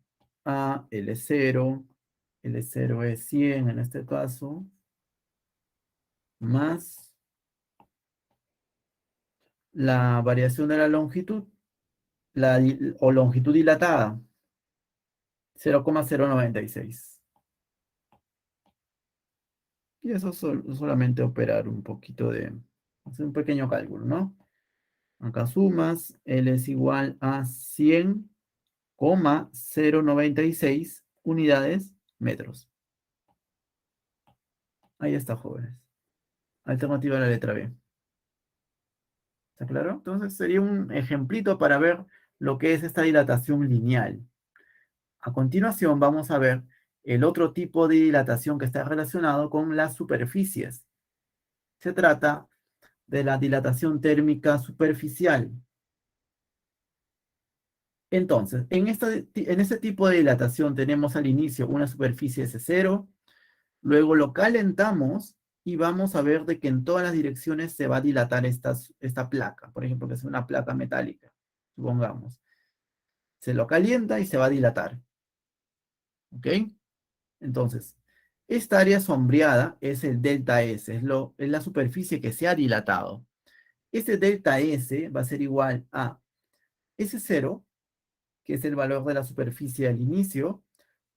a L0. L0 es 100 en este caso, más la variación de la longitud, o longitud dilatada, 0,096. Y eso solamente operar un poquito hacer un pequeño cálculo, ¿no? Acá sumas, L es igual a 100,096 unidades metros. Ahí está, jóvenes. Alternativa a la letra B. ¿Está claro? Entonces sería un ejemplito para ver lo que es esta dilatación lineal. A continuación vamos a ver el otro tipo de dilatación que está relacionado con las superficies. Se trata de la dilatación térmica superficial. Entonces, en este tipo de dilatación tenemos al inicio una superficie S0, luego lo calentamos y vamos a ver de que en todas las direcciones se va a dilatar esta placa, por ejemplo, que es una placa metálica, supongamos. Se lo calienta y se va a dilatar, ¿ok? Entonces, esta área sombreada es el delta S, es la superficie que se ha dilatado. Este delta S va a ser igual a S0, que es el valor de la superficie al inicio,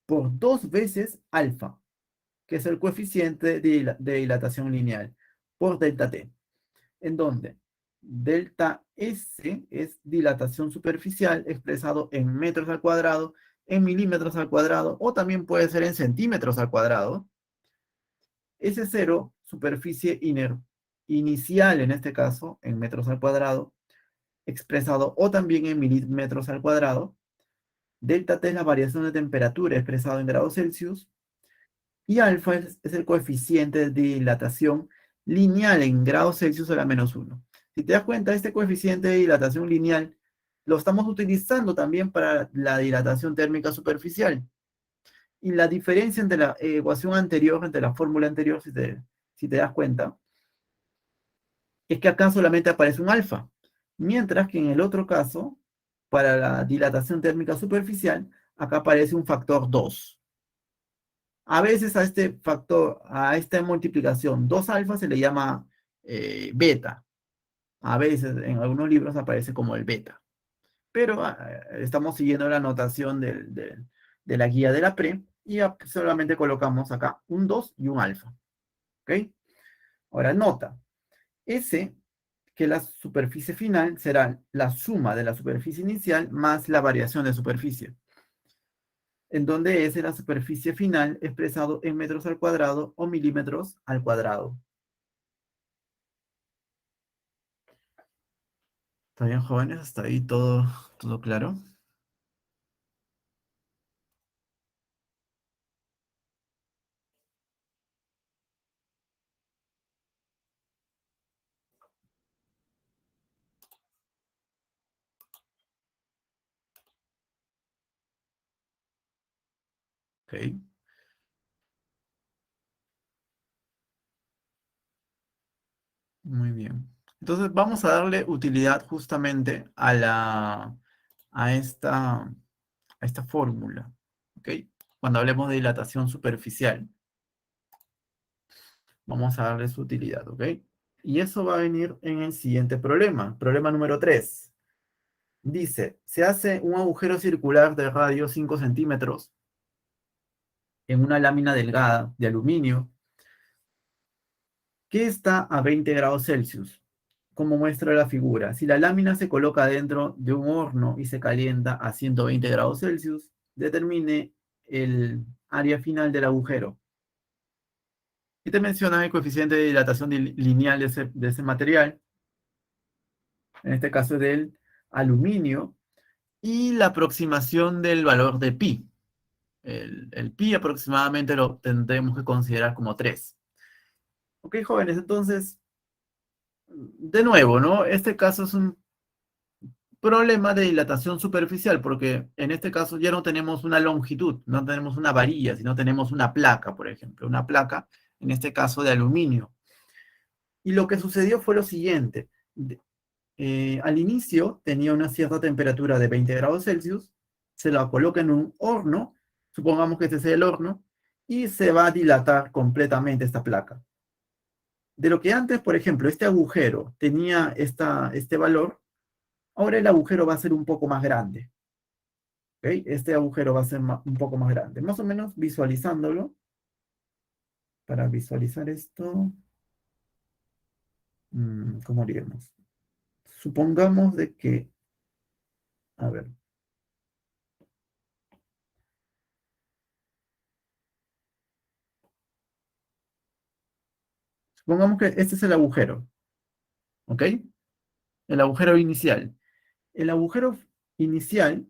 por 2 veces alfa, que es el coeficiente de dilatación lineal, por delta T, en donde delta S es dilatación superficial expresado en metros al cuadrado, en milímetros al cuadrado, o también puede ser en centímetros al cuadrado. S0, superficie inicial en este caso, en metros al cuadrado, expresado o también en milímetros al cuadrado. Delta T es la variación de temperatura expresado en grados Celsius. Y alfa es el coeficiente de dilatación lineal en grados Celsius a la -1. Si te das cuenta, este coeficiente de dilatación lineal lo estamos utilizando también para la dilatación térmica superficial. Y la diferencia entre la ecuación anterior, entre la fórmula anterior, si te das cuenta, es que acá solamente aparece un alfa. Mientras que en el otro caso, para la dilatación térmica superficial, acá aparece un factor 2. A veces a este factor, a esta multiplicación 2 alfa se le llama beta. A veces en algunos libros aparece como el beta. Pero estamos siguiendo la notación de la guía de la pre y solamente colocamos acá un 2 y un alfa. ¿Ok? Ahora nota, S, que la superficie final será la suma de la superficie inicial más la variación de superficie, en donde S es la superficie final expresado en metros al cuadrado o milímetros al cuadrado. ¿Está bien, jóvenes? ¿Hasta ahí todo claro? Ok, muy bien. Entonces vamos a darle utilidad justamente a esta fórmula. ¿Ok? Cuando hablemos de dilatación superficial, vamos a darle su utilidad. ¿Ok? Y eso va a venir en el siguiente problema. Problema número 3. Dice, se hace un agujero circular de radio 5 centímetros en una lámina delgada de aluminio que está a 20 grados Celsius, como muestra la figura. Si la lámina se coloca dentro de un horno y se calienta a 120 grados Celsius, determine el área final del agujero. Y te mencionan el coeficiente de dilatación lineal de ese material, en este caso del aluminio, y la aproximación del valor de pi. El pi aproximadamente lo tendremos que considerar como 3. Ok, jóvenes, entonces, de nuevo, ¿no? Este caso es un problema de dilatación superficial, porque en este caso ya no tenemos una longitud, no tenemos una varilla, sino tenemos una placa, por ejemplo, una placa, en este caso de aluminio. Y lo que sucedió fue lo siguiente. Al inicio tenía una cierta temperatura de 20 grados Celsius, se la coloca en un horno, supongamos que este sea el horno, y se va a dilatar completamente esta placa. De lo que antes, por ejemplo, este agujero tenía este valor, ahora el agujero va a ser un poco más grande. ¿Ok? Este agujero va a ser un poco más grande. Más o menos visualizándolo, para visualizar esto, ¿cómo haríamos? Supongamos de que, a ver, supongamos que este es el agujero, ¿ok? El agujero inicial. El agujero inicial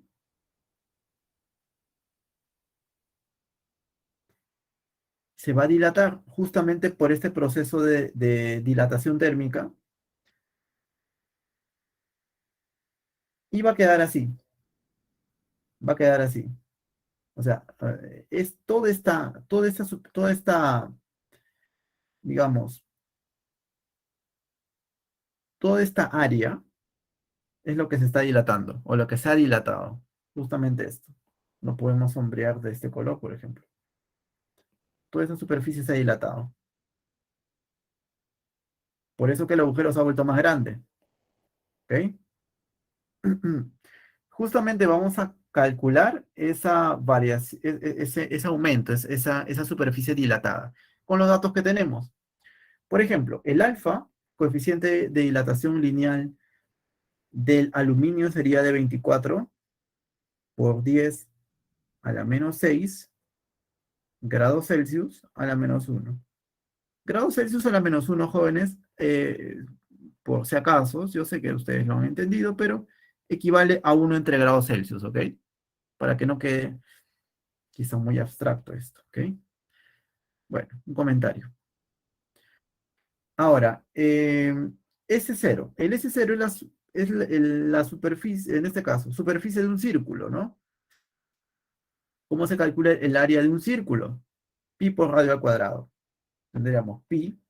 se va a dilatar justamente por este proceso de dilatación térmica y va a quedar así, va a quedar así. O sea, es toda esta, digamos, toda esta área es lo que se está dilatando, o lo que se ha dilatado. Justamente esto. Lo podemos sombrear de este color, por ejemplo. Toda esa superficie se ha dilatado. Por eso que el agujero se ha vuelto más grande. ¿Ok? Justamente vamos a calcular esa variación, ese aumento, esa superficie dilatada, con los datos que tenemos. Por ejemplo, el alfa, coeficiente de dilatación lineal del aluminio sería de 24 por 10 a la menos 6 grados Celsius a la menos 1. Grados Celsius a la menos 1, jóvenes, por si acaso, yo sé que ustedes lo han entendido, pero equivale a 1 entre grados Celsius, ¿ok? Para que no quede quizá muy abstracto esto, ¿ok? Bueno, un comentario. Ahora, S0. El S0 es la superficie, en este caso, superficie de un círculo, ¿no? ¿Cómo se calcula el área de un círculo? Pi por radio al cuadrado. Tendríamos pi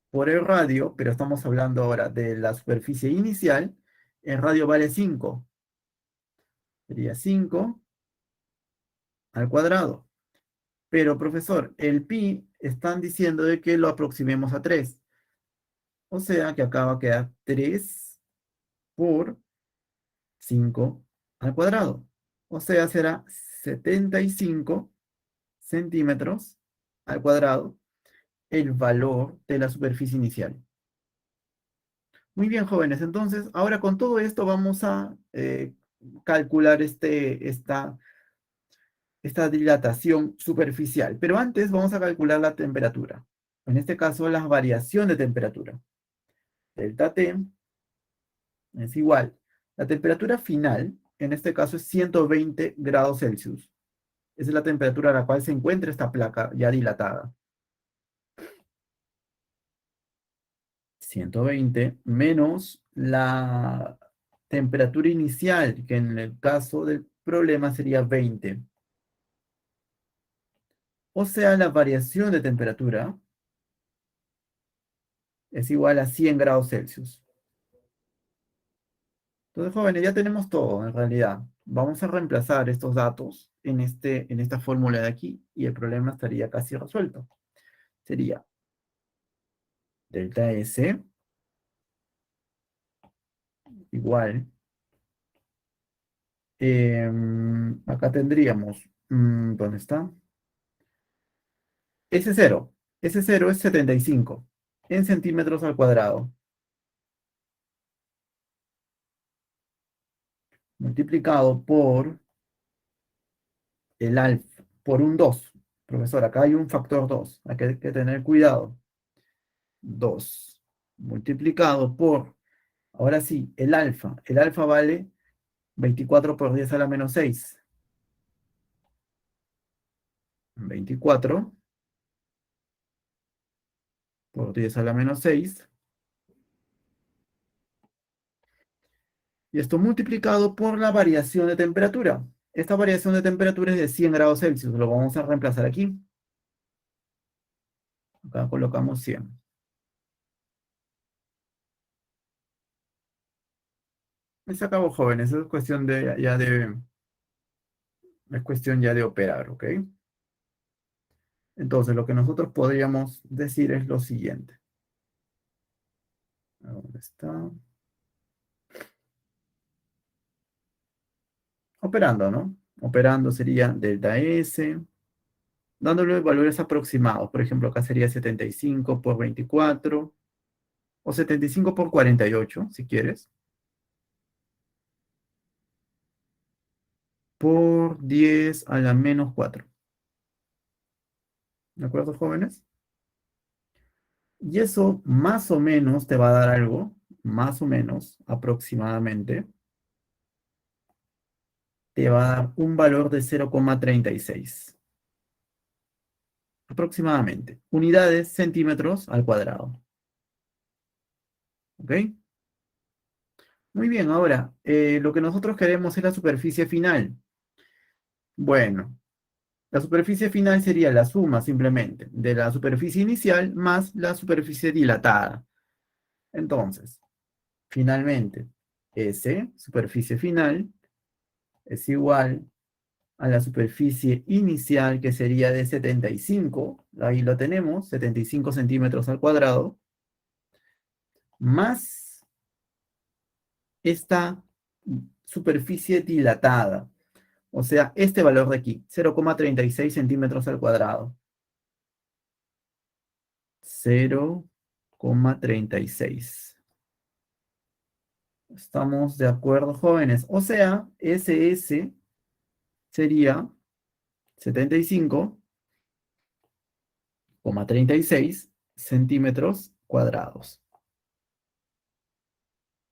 por el radio, pero estamos hablando ahora de la superficie inicial. El radio vale 5. Sería 5 al cuadrado. Pero, profesor, el pi están diciendo de que lo aproximemos a 3. O sea que acá va a quedar 3 por 5 al cuadrado. O sea, será 75 centímetros al cuadrado el valor de la superficie inicial. Muy bien, jóvenes. Entonces, ahora con todo esto vamos a calcular esta dilatación superficial. Pero antes vamos a calcular la temperatura. En este caso, la variación de temperatura. Delta T es igual. La temperatura final, en este caso, es 120 grados Celsius. Esa es la temperatura a la cual se encuentra esta placa ya dilatada. 120 menos la temperatura inicial, que en el caso del problema sería 20. O sea, la variación de temperatura es igual a 100 grados Celsius. Entonces, jóvenes, ya tenemos todo en realidad. Vamos a reemplazar estos datos en esta fórmula de aquí y el problema estaría casi resuelto. Sería delta S igual. Acá tendríamos, ¿dónde está? S0. S0 es 75 en centímetros al cuadrado, multiplicado por el alfa, por un 2, Profesor, acá hay un factor 2. Hay que tener cuidado. 2 multiplicado por, ahora sí, el alfa. El alfa vale 24 por 10 a la menos 6. 24 por 10 a la menos 6. Y esto multiplicado por la variación de temperatura. Esta variación de temperatura es de 100 grados Celsius. Lo vamos a reemplazar aquí. Acá colocamos 100. Y se acabó, jóvenes. Es cuestión es cuestión ya de operar, ¿ok? Entonces, lo que nosotros podríamos decir es lo siguiente. ¿Dónde está? Operando, ¿no? Operando sería delta S, dándole valores aproximados. Por ejemplo, acá sería 75 por 24, o 75 por 48, si quieres, por 10 a la menos 4. ¿De acuerdo, jóvenes? Y eso más o menos te va a dar algo, más o menos, aproximadamente, te va a dar un valor de 0,36. Aproximadamente. Unidades, centímetros al cuadrado. ¿Ok? Muy bien, ahora, lo que nosotros queremos es la superficie final. Bueno, la superficie final sería la suma simplemente de la superficie inicial más la superficie dilatada. Entonces, finalmente, S, superficie final, es igual a la superficie inicial, que sería de 75, ahí lo tenemos, 75 centímetros al cuadrado, más esta superficie dilatada. O sea, este valor de aquí, 0,36 centímetros al cuadrado. 0,36. ¿Estamos de acuerdo, jóvenes? O sea, SS sería 75,36 centímetros cuadrados.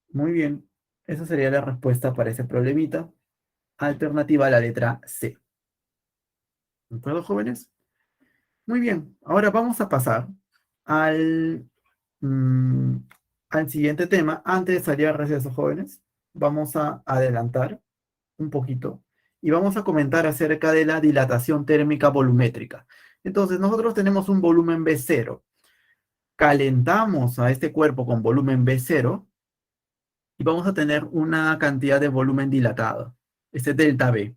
Muy bien. Esa sería la respuesta para ese problemita. Alternativa a la letra C. ¿De acuerdo, jóvenes? Muy bien. Ahora vamos a pasar al, mm, al siguiente tema. Antes de salir a receso, jóvenes, vamos a adelantar un poquito y vamos a comentar acerca de la dilatación térmica volumétrica. Entonces, nosotros tenemos un volumen B0. Calentamos a este cuerpo con volumen B0 y vamos a tener una cantidad de volumen dilatado. Este delta B.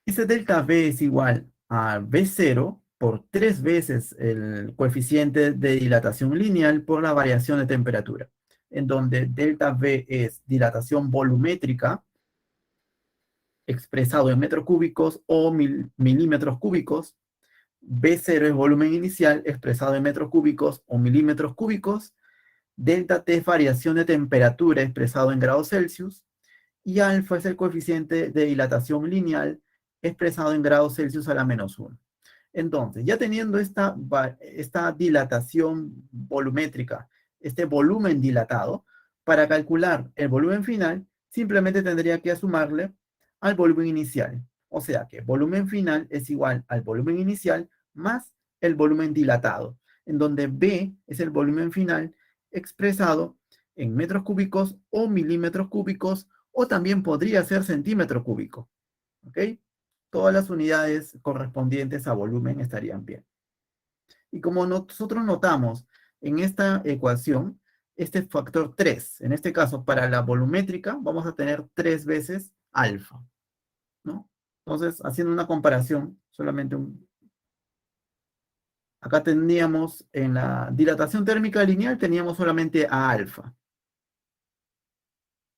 Ese delta V es igual a V0 por 3 veces el coeficiente de dilatación lineal por la variación de temperatura, en donde delta V es dilatación volumétrica, expresado en metros cúbicos o milímetros cúbicos. V0 es volumen inicial, expresado en metros cúbicos o milímetros cúbicos. Delta T es variación de temperatura, expresado en grados Celsius. Y alfa es el coeficiente de dilatación lineal, expresado en grados Celsius a la menos 1. Entonces, ya teniendo esta dilatación volumétrica, este volumen dilatado, para calcular el volumen final, simplemente tendría que sumarle al volumen inicial. O sea que volumen final es igual al volumen inicial más el volumen dilatado, en donde B es el volumen final expresado en metros cúbicos o milímetros cúbicos, o también podría ser centímetro cúbico. ¿Ok? Todas las unidades correspondientes a volumen estarían bien. Y como nosotros notamos en esta ecuación, este factor 3, en este caso para la volumétrica, vamos a tener 3 veces alfa, ¿no? Entonces, haciendo una comparación, acá teníamos en la dilatación térmica lineal, teníamos solamente a alfa.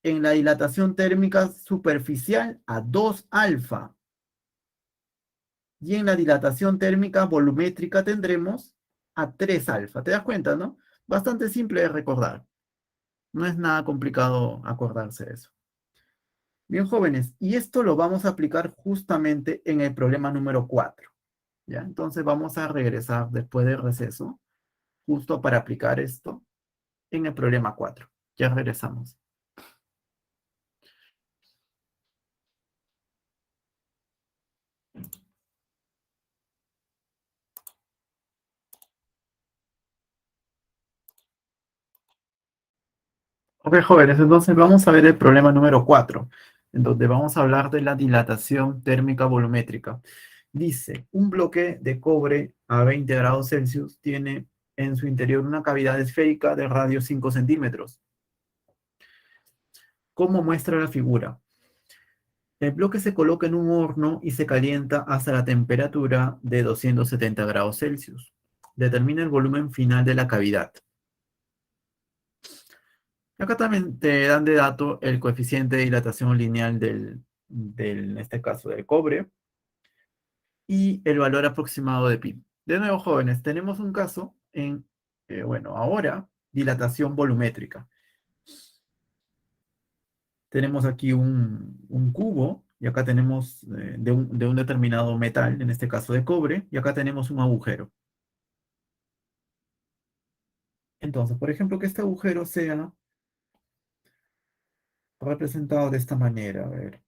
En la dilatación térmica superficial, a 2 alfa. Y en la dilatación térmica volumétrica tendremos a 3 alfa. ¿Te das cuenta, no? Bastante simple de recordar. No es nada complicado acordarse de eso. Bien, jóvenes, y esto lo vamos a aplicar justamente en el problema número 4. ¿Ya? Entonces vamos a regresar después del receso, justo para aplicar esto en el problema 4. Ya regresamos. Ok, jóvenes, entonces vamos a ver el problema número 4, en donde vamos a hablar de la dilatación térmica volumétrica. Dice, un bloque de cobre a 20 grados Celsius tiene en su interior una cavidad esférica de radio 5 centímetros. ¿Cómo muestra la figura? El bloque se coloca en un horno y se calienta hasta la temperatura de 270 grados Celsius. Determina el volumen final de la cavidad. Acá también te dan de dato el coeficiente de dilatación lineal en este caso, del cobre, y el valor aproximado de pi. De nuevo, jóvenes, tenemos un caso bueno, ahora, dilatación volumétrica. Tenemos aquí un cubo, y acá tenemos de un determinado metal, en este caso de cobre, y acá tenemos un agujero. Entonces, por ejemplo, que este agujero sea representado de esta manera. A ver.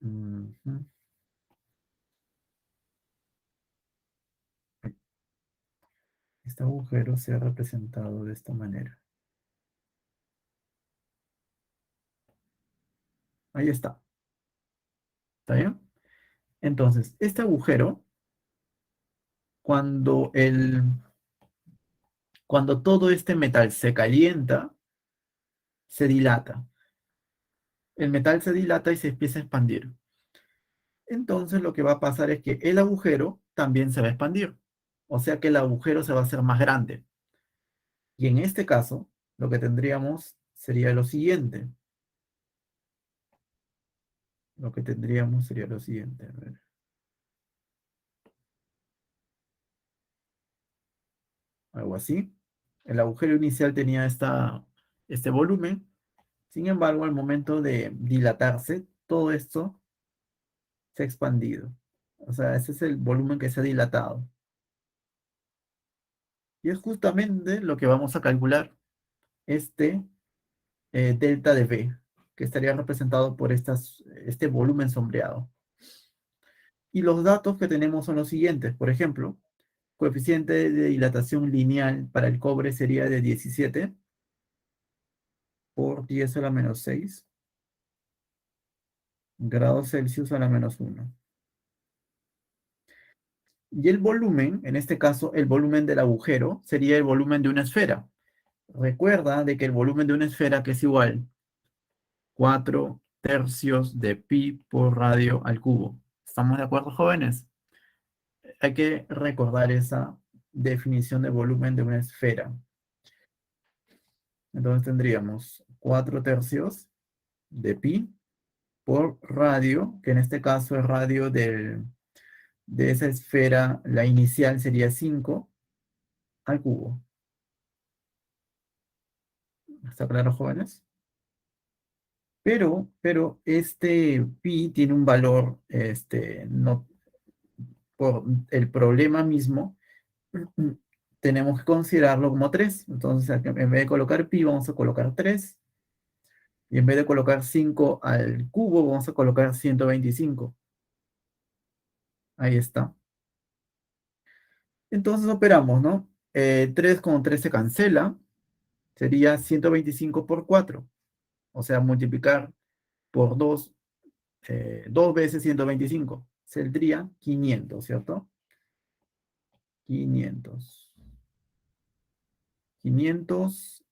Este agujero sea representado de esta manera. Ahí está. ¿Está bien? Entonces, este agujero, cuando, cuando todo este metal se calienta, se dilata. El metal se dilata y se empieza a expandir. Entonces, lo que va a pasar es que el agujero también se va a expandir. O sea que el agujero se va a hacer más grande. Y en este caso, lo que tendríamos sería lo siguiente. Lo que tendríamos sería lo siguiente. A ver, algo así. El agujero inicial tenía este volumen. Sin embargo, al momento de dilatarse, todo esto se ha expandido. O sea, ese es el volumen que se ha dilatado. Y es justamente lo que vamos a calcular, este delta de V, que estaría representado por este volumen sombreado. Y los datos que tenemos son los siguientes. Por ejemplo, coeficiente de dilatación lineal para el cobre sería de 17 por 10 a la menos 6 grados Celsius a la menos 1. Y el volumen, en este caso, el volumen del agujero, sería el volumen de una esfera. Recuerda de que el volumen de una esfera que es igual 4 tercios de pi por radio al cubo. ¿Estamos de acuerdo, jóvenes? Hay que recordar esa definición de volumen de una esfera. Entonces tendríamos 4 tercios de pi por radio, que en este caso es radio de esa esfera, la inicial sería 5 al cubo. ¿Está claro, jóvenes? Pero este pi tiene un valor, no, por el problema mismo, tenemos que considerarlo como 3. Entonces, en vez de colocar pi, vamos a colocar 3. Y en vez de colocar 5 al cubo, vamos a colocar 125. Ahí está. Entonces operamos, ¿no? 3 con 3 se cancela. Sería 125 por 4. O sea, multiplicar por 2, 2 veces 125. Saldría 500, ¿cierto? 500. 500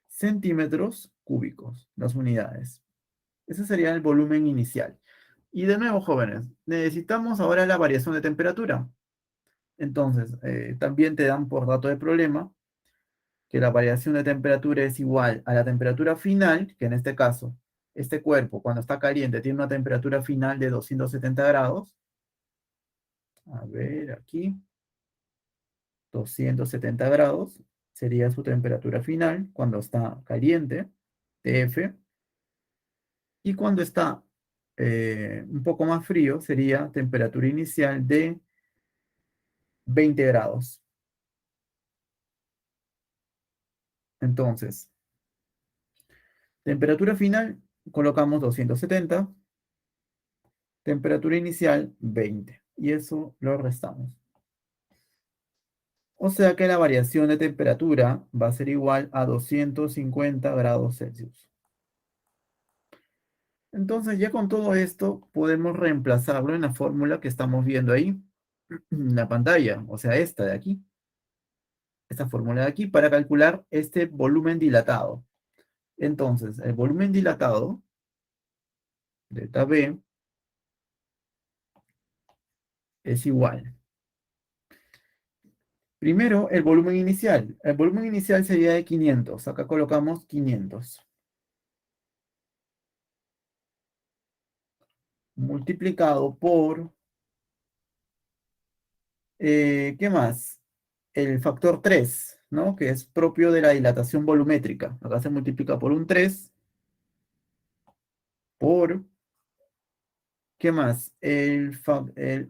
centímetros cúbicos, las unidades. Ese sería el volumen inicial. Y de nuevo, jóvenes, necesitamos ahora la variación de temperatura. Entonces, también te dan por dato de problema que la variación de temperatura es igual a la temperatura final, que en este caso, este cuerpo cuando está caliente tiene una temperatura final de 270 grados. A ver, aquí, 270 grados sería su temperatura final cuando está caliente, TF. Y cuando está un poco más frío, sería temperatura inicial de 20 grados. Entonces, temperatura final, colocamos 270, temperatura inicial 20. Y eso lo restamos. O sea que la variación de temperatura va a ser igual a 250 grados Celsius. Entonces, ya con todo esto, podemos reemplazarlo en la fórmula que estamos viendo ahí, en la pantalla, o sea, esta de aquí, esta fórmula de aquí, para calcular este volumen dilatado. Entonces, el volumen dilatado, delta V, es igual. Primero, el volumen inicial. El volumen inicial sería de 500. Acá colocamos 500. Multiplicado por, ¿qué más? El factor 3, ¿no? Que es propio de la dilatación volumétrica. Acá se multiplica por un 3, por, ¿qué más? El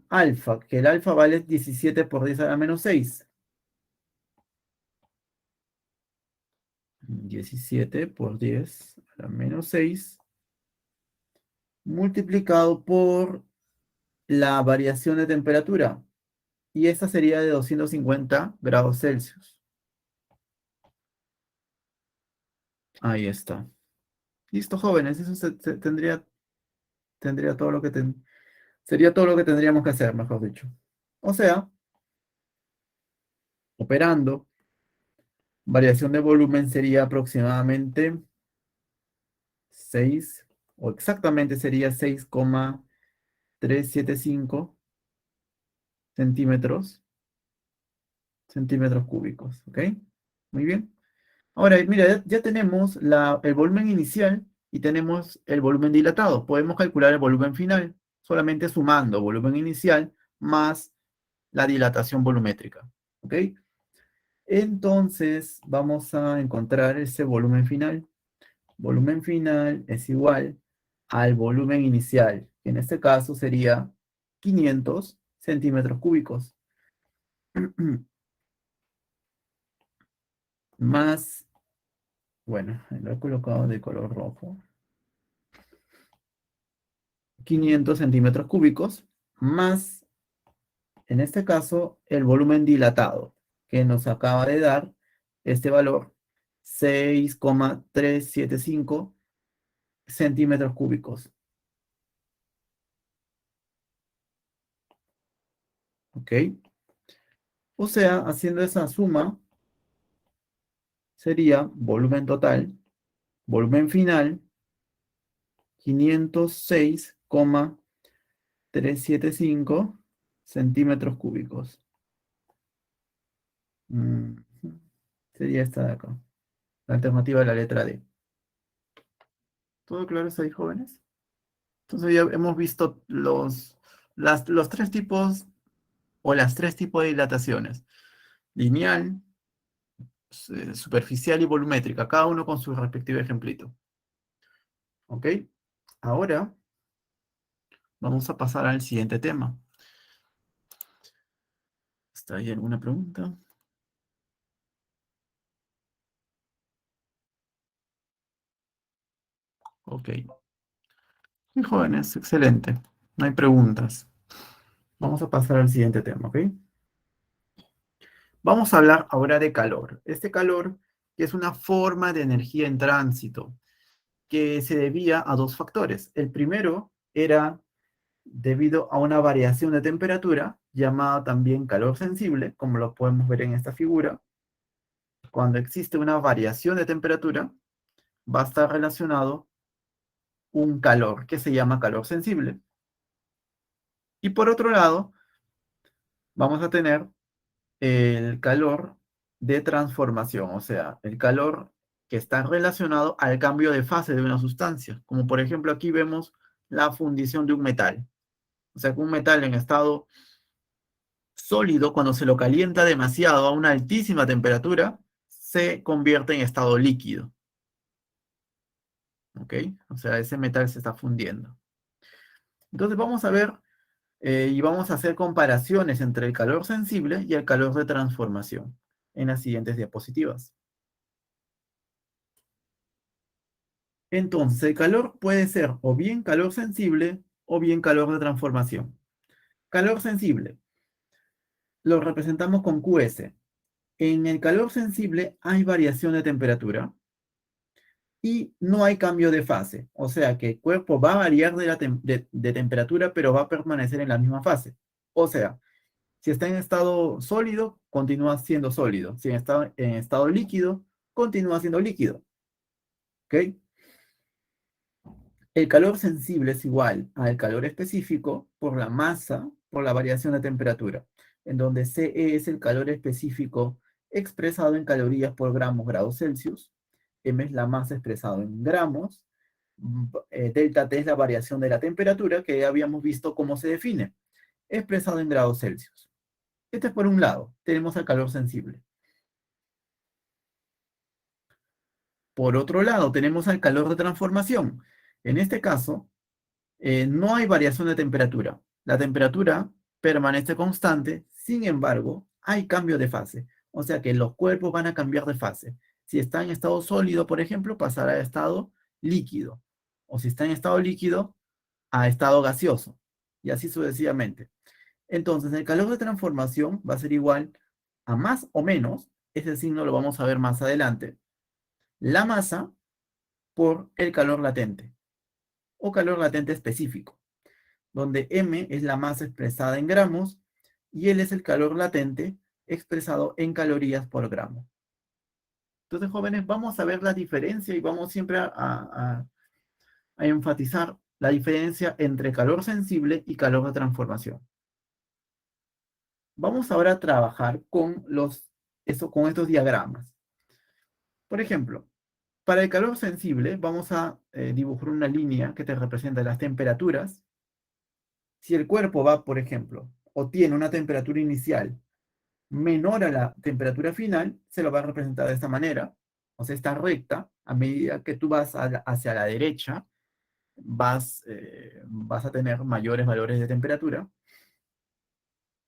alfa, que el alfa vale 17 por 10 a la menos 6. 17 por 10 a la menos 6, multiplicado por la variación de temperatura. Y esta sería de 250 grados Celsius. Ahí está. Listo, jóvenes. Eso tendría todo lo que sería todo lo que tendríamos que hacer, mejor dicho. O sea, operando, variación de volumen sería aproximadamente 6, o exactamente sería 6,375 centímetros, centímetros cúbicos. ¿Ok? Muy bien. Ahora, mira, ya tenemos el volumen inicial y tenemos el volumen dilatado. Podemos calcular el volumen final solamente sumando volumen inicial más la dilatación volumétrica. ¿Ok? Entonces, vamos a encontrar ese volumen final. Volumen final es igual al volumen inicial, que en este caso sería 500 centímetros cúbicos. Más, bueno, lo he colocado de color rojo. 500 centímetros cúbicos, más, en este caso, el volumen dilatado, que nos acaba de dar este valor, 6,375 centímetros cúbicos. ¿Ok? O sea, haciendo esa suma, sería volumen total, volumen final, 506,375 centímetros cúbicos. Mm, Sería esta de acá. La alternativa de la letra D. ¿Todo claro ahí, jóvenes? Entonces ya hemos visto los tres tipos o las tres tipos de dilataciones. Lineal, superficial y volumétrica, cada uno con su respectivo ejemplito. ¿Ok? Ahora vamos a pasar al siguiente tema. ¿Está ahí alguna pregunta? Ok. Muy jóvenes, excelente. No hay preguntas. Vamos a pasar al siguiente tema, ¿ok? Vamos a hablar ahora de calor. Este calor que es una forma de energía en tránsito que se debía a dos factores. El primero era debido a una variación de temperatura llamada también calor sensible, como lo podemos ver en esta figura. Cuando existe una variación de temperatura, va a estar relacionado un calor que se llama calor sensible. Y por otro lado, vamos a tener el calor de transformación, o sea, el calor que está relacionado al cambio de fase de una sustancia. Como por ejemplo aquí vemos la fundición de un metal. O sea, que un metal en estado sólido, cuando se lo calienta demasiado a una altísima temperatura, se convierte en estado líquido. ¿ok? O sea, ese metal se está fundiendo. Entonces vamos a ver y vamos a hacer comparaciones entre el calor sensible y el calor de transformación en las siguientes diapositivas. Entonces, el calor puede ser o bien calor sensible o bien calor de transformación. Calor sensible lo representamos con QS. En el calor sensible hay variación de temperatura y no hay cambio de fase. O sea que el cuerpo va a variar de temperatura, pero va a permanecer en la misma fase. O sea, si está en estado sólido, continúa siendo sólido. Si está en estado líquido, continúa siendo líquido. ¿Ok? El calor sensible es igual al calor específico por la masa, por la variación de temperatura, en donde CE es el calor específico expresado en calorías por gramos grados Celsius, M es la masa expresado en gramos, delta T es la variación de la temperatura que ya habíamos visto cómo se define, expresado en grados Celsius. Este es por un lado, tenemos el calor sensible. Por otro lado, tenemos el calor de transformación. En este caso, no hay variación de temperatura. La temperatura permanece constante, sin embargo, hay cambio de fase. O sea que los cuerpos van a cambiar de fase. Si está en estado sólido, por ejemplo, pasará a estado líquido. O si está en estado líquido, a estado gaseoso. Y así sucesivamente. Entonces, el calor de transformación va a ser igual a más o menos, ese signo lo vamos a ver más adelante, la masa por el calor latente o calor latente específico, donde M es la masa expresada en gramos y L es el calor latente expresado en calorías por gramo. Entonces, jóvenes, vamos a ver la diferencia y vamos siempre a enfatizar la diferencia entre calor sensible y calor de transformación. Vamos ahora a trabajar con con estos diagramas. Por ejemplo, para el calor sensible vamos a dibujar una línea que te representa las temperaturas. Si el cuerpo va, por ejemplo, o tiene una temperatura inicial menor a la temperatura final, se lo va a representar de esta manera. O sea, esta recta, a medida que tú vas hacia la derecha, vas a tener mayores valores de temperatura.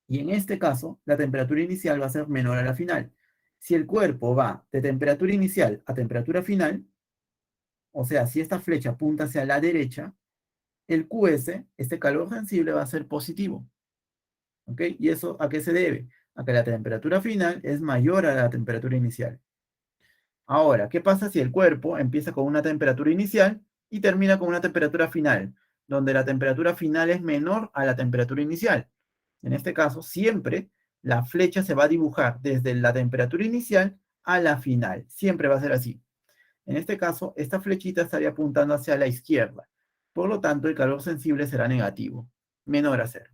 Y en este caso, la temperatura inicial va a ser menor a la final. Si el cuerpo va de temperatura inicial a temperatura final, o sea, si esta flecha apunta hacia la derecha, el QS, este calor sensible, va a ser positivo. ¿Ok? ¿Y eso a qué se debe? A que la temperatura final es mayor a la temperatura inicial. Ahora, ¿qué pasa si el cuerpo empieza con una temperatura inicial y termina con una temperatura final, donde la temperatura final es menor a la temperatura inicial? En este caso, siempre la flecha se va a dibujar desde la temperatura inicial a la final. Siempre va a ser así. En este caso, esta flechita estaría apuntando hacia la izquierda. Por lo tanto, el calor sensible será negativo, menor a cero.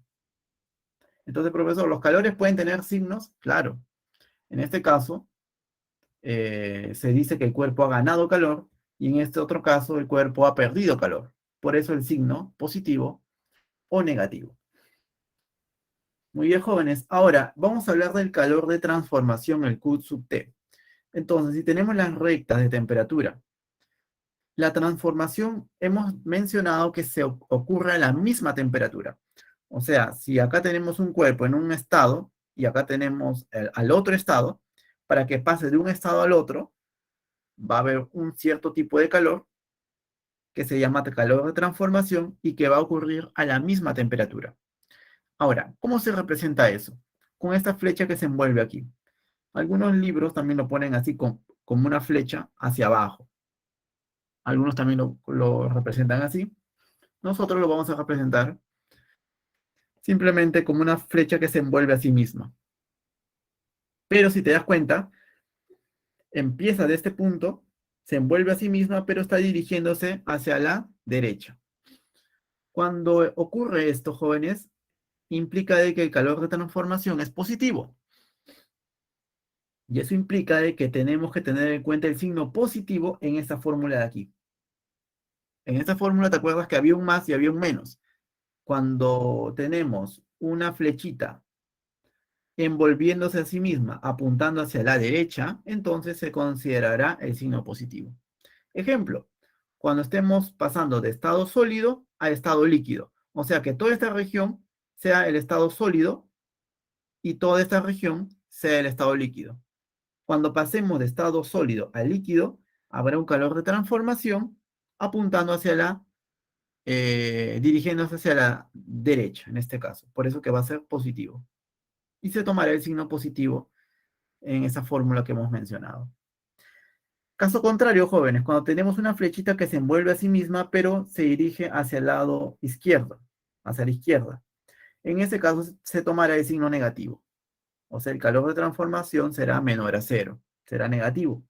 Entonces, profesor, ¿los calores pueden tener signos? Claro. En este caso, se dice que el cuerpo ha ganado calor y en este otro caso el cuerpo ha perdido calor. Por eso el signo positivo o negativo. Muy bien, jóvenes. Ahora, vamos a hablar del calor de transformación, el Q sub T. Entonces, si tenemos las rectas de temperatura, la transformación hemos mencionado que se ocurre a la misma temperatura. O sea, si acá tenemos un cuerpo en un estado y acá tenemos al otro estado, para que pase de un estado al otro, va a haber un cierto tipo de calor que se llama calor de transformación y que va a ocurrir a la misma temperatura. Ahora, ¿cómo se representa eso? Con esta flecha que se envuelve aquí. Algunos libros también lo ponen así como una flecha hacia abajo. Algunos también lo representan así. Nosotros lo vamos a representar simplemente como una flecha que se envuelve a sí misma. Pero si te das cuenta, empieza de este punto, se envuelve a sí misma, pero está dirigiéndose hacia la derecha. Cuando ocurre esto, jóvenes, implica de que el calor de transformación es positivo. Y eso implica de que tenemos que tener en cuenta el signo positivo en esta fórmula de aquí. En esta fórmula te acuerdas que había un más y había un menos. Cuando tenemos una flechita envolviéndose a sí misma, apuntando hacia la derecha, entonces se considerará el signo positivo. Ejemplo, cuando estemos pasando de estado sólido a estado líquido. O sea que toda esta región sea el estado sólido y toda esta región sea el estado líquido. Cuando pasemos de estado sólido a líquido, habrá un calor de transformación apuntando hacia dirigiéndose hacia la derecha, en este caso. Por eso que va a ser positivo. Y se tomará el signo positivo en esa fórmula que hemos mencionado. Caso contrario, jóvenes, cuando tenemos una flechita que se envuelve a sí misma, pero se dirige hacia el lado izquierdo, hacia la izquierda. En ese caso se tomará el signo negativo. O sea, el calor de transformación será menor a cero, será negativo.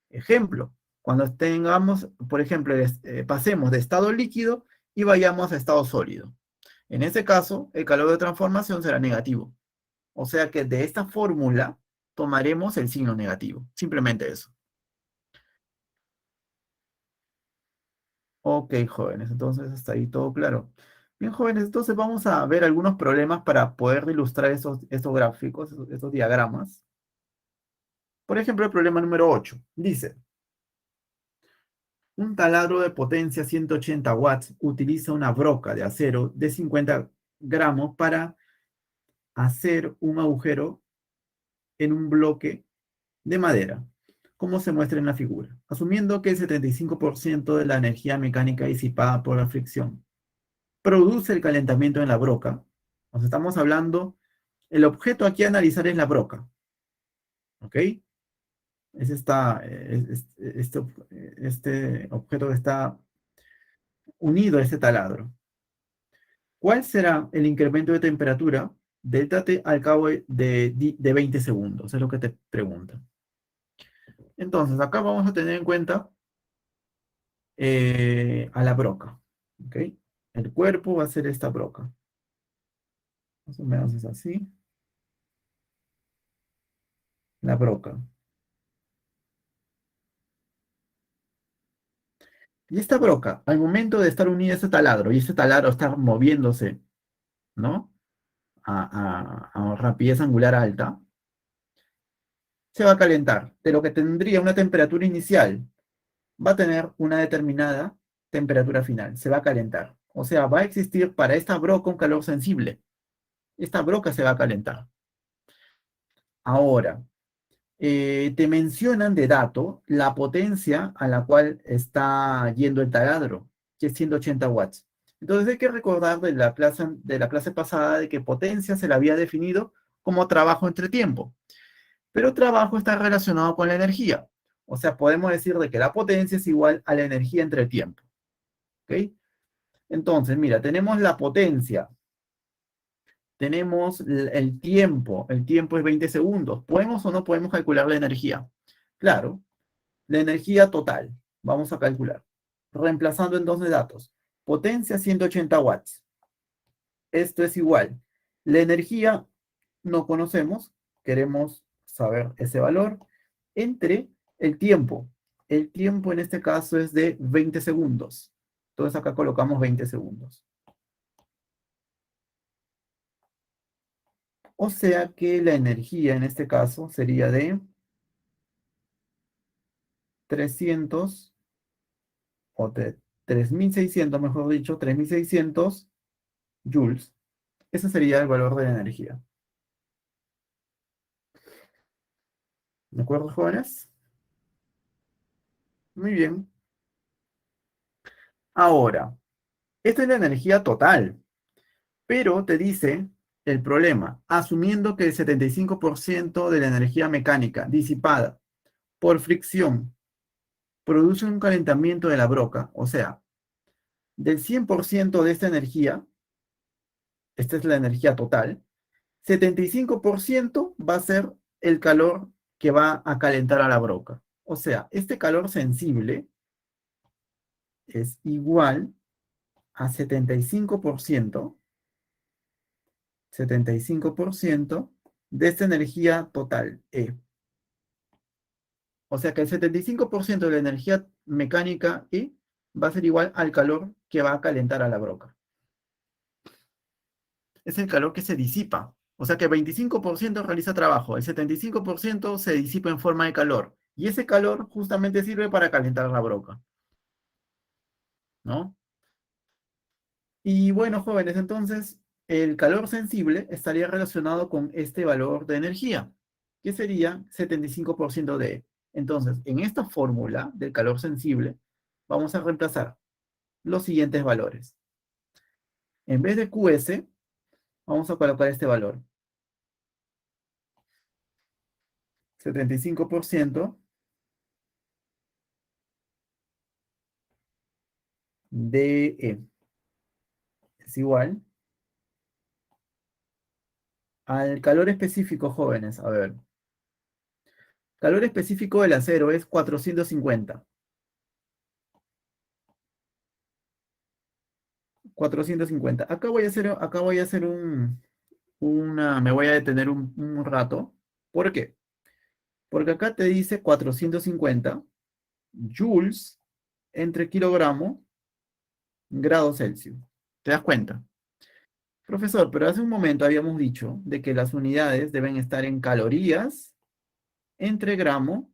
Ejemplo, cuando tengamos, por ejemplo, pasemos de estado líquido y vayamos a estado sólido. En ese caso, el calor de transformación será negativo. O sea que de esta fórmula tomaremos el signo negativo. Simplemente eso. Ok, jóvenes, entonces hasta ahí todo claro. Bien, jóvenes, entonces vamos a ver algunos problemas para poder ilustrar estos gráficos, estos diagramas. Por ejemplo, el problema número 8. Dice, un taladro de potencia 180 watts utiliza una broca de acero de 50 gramos para hacer un agujero en un bloque de madera, como se muestra en la figura, asumiendo que el 75% de la energía mecánica disipada por la fricción produce el calentamiento en la broca. Nos estamos hablando, el objeto aquí a analizar es la broca, ¿ok? Es este objeto que está unido a este taladro. ¿Cuál será el incremento de temperatura delta T al cabo de 20 segundos? Es lo que te pregunta. Entonces, acá vamos a tener en cuenta a la broca, ¿ok? El cuerpo va a ser esta broca. Más o menos es así. La broca. Y esta broca, al momento de estar unida a este taladro, y este taladro está moviéndose, ¿no? A rapidez angular alta, se va a calentar. De lo que tendría una temperatura inicial, va a tener una determinada temperatura final. Se va a calentar. O sea, va a existir para esta broca un calor sensible. Esta broca se va a calentar. Ahora, te mencionan de dato la potencia a la cual está yendo el taladro, que es 180 watts. Entonces hay que recordar de la clase pasada de que potencia se la había definido como trabajo entre tiempo, pero trabajo está relacionado con la energía. O sea, podemos decir de que la potencia es igual a la energía entre el tiempo. ¿Ok? Entonces, mira, tenemos la potencia, tenemos el tiempo es 20 segundos. ¿Podemos o no podemos calcular la energía? Claro, la energía total, vamos a calcular. Reemplazando entonces datos. Potencia 180 watts. Esto es igual. La energía no conocemos, queremos saber ese valor, entre el tiempo. El tiempo en este caso es de 20 segundos. Entonces acá colocamos 20 segundos. O sea que la energía en este caso sería de 300 o de 3600, mejor dicho, 3600 joules. Ese sería el valor de la energía. ¿De acuerdo, jóvenes? Muy bien. Ahora, esta es la energía total, pero te dice el problema, asumiendo que el 75% de la energía mecánica disipada por fricción produce un calentamiento de la broca, o sea, del 100% de esta energía, esta es la energía total, 75% va a ser el calor que va a calentar a la broca. O sea, este calor sensible es igual a 75% de esta energía total, E. O sea que el 75% de la energía mecánica E va a ser igual al calor que va a calentar a la broca. Es el calor que se disipa. O sea que el 25% realiza trabajo, el 75% se disipa en forma de calor. Y ese calor justamente sirve para calentar la broca. ¿no? Y bueno, jóvenes, entonces el calor sensible estaría relacionado con este valor de energía, que sería 75% de E. Entonces, en esta fórmula del calor sensible, vamos a reemplazar los siguientes valores. En vez de QS, vamos a colocar este valor. 75% de E es igual al calor específico, jóvenes. A ver, calor específico del acero es 450. 450. Acá voy a hacer me voy a detener un rato. ¿Por qué? Porque acá te dice 450 joules entre kilogramo grado Celsius. ¿Te das cuenta? Profesor, pero hace un momento habíamos dicho de que las unidades deben estar en calorías entre gramo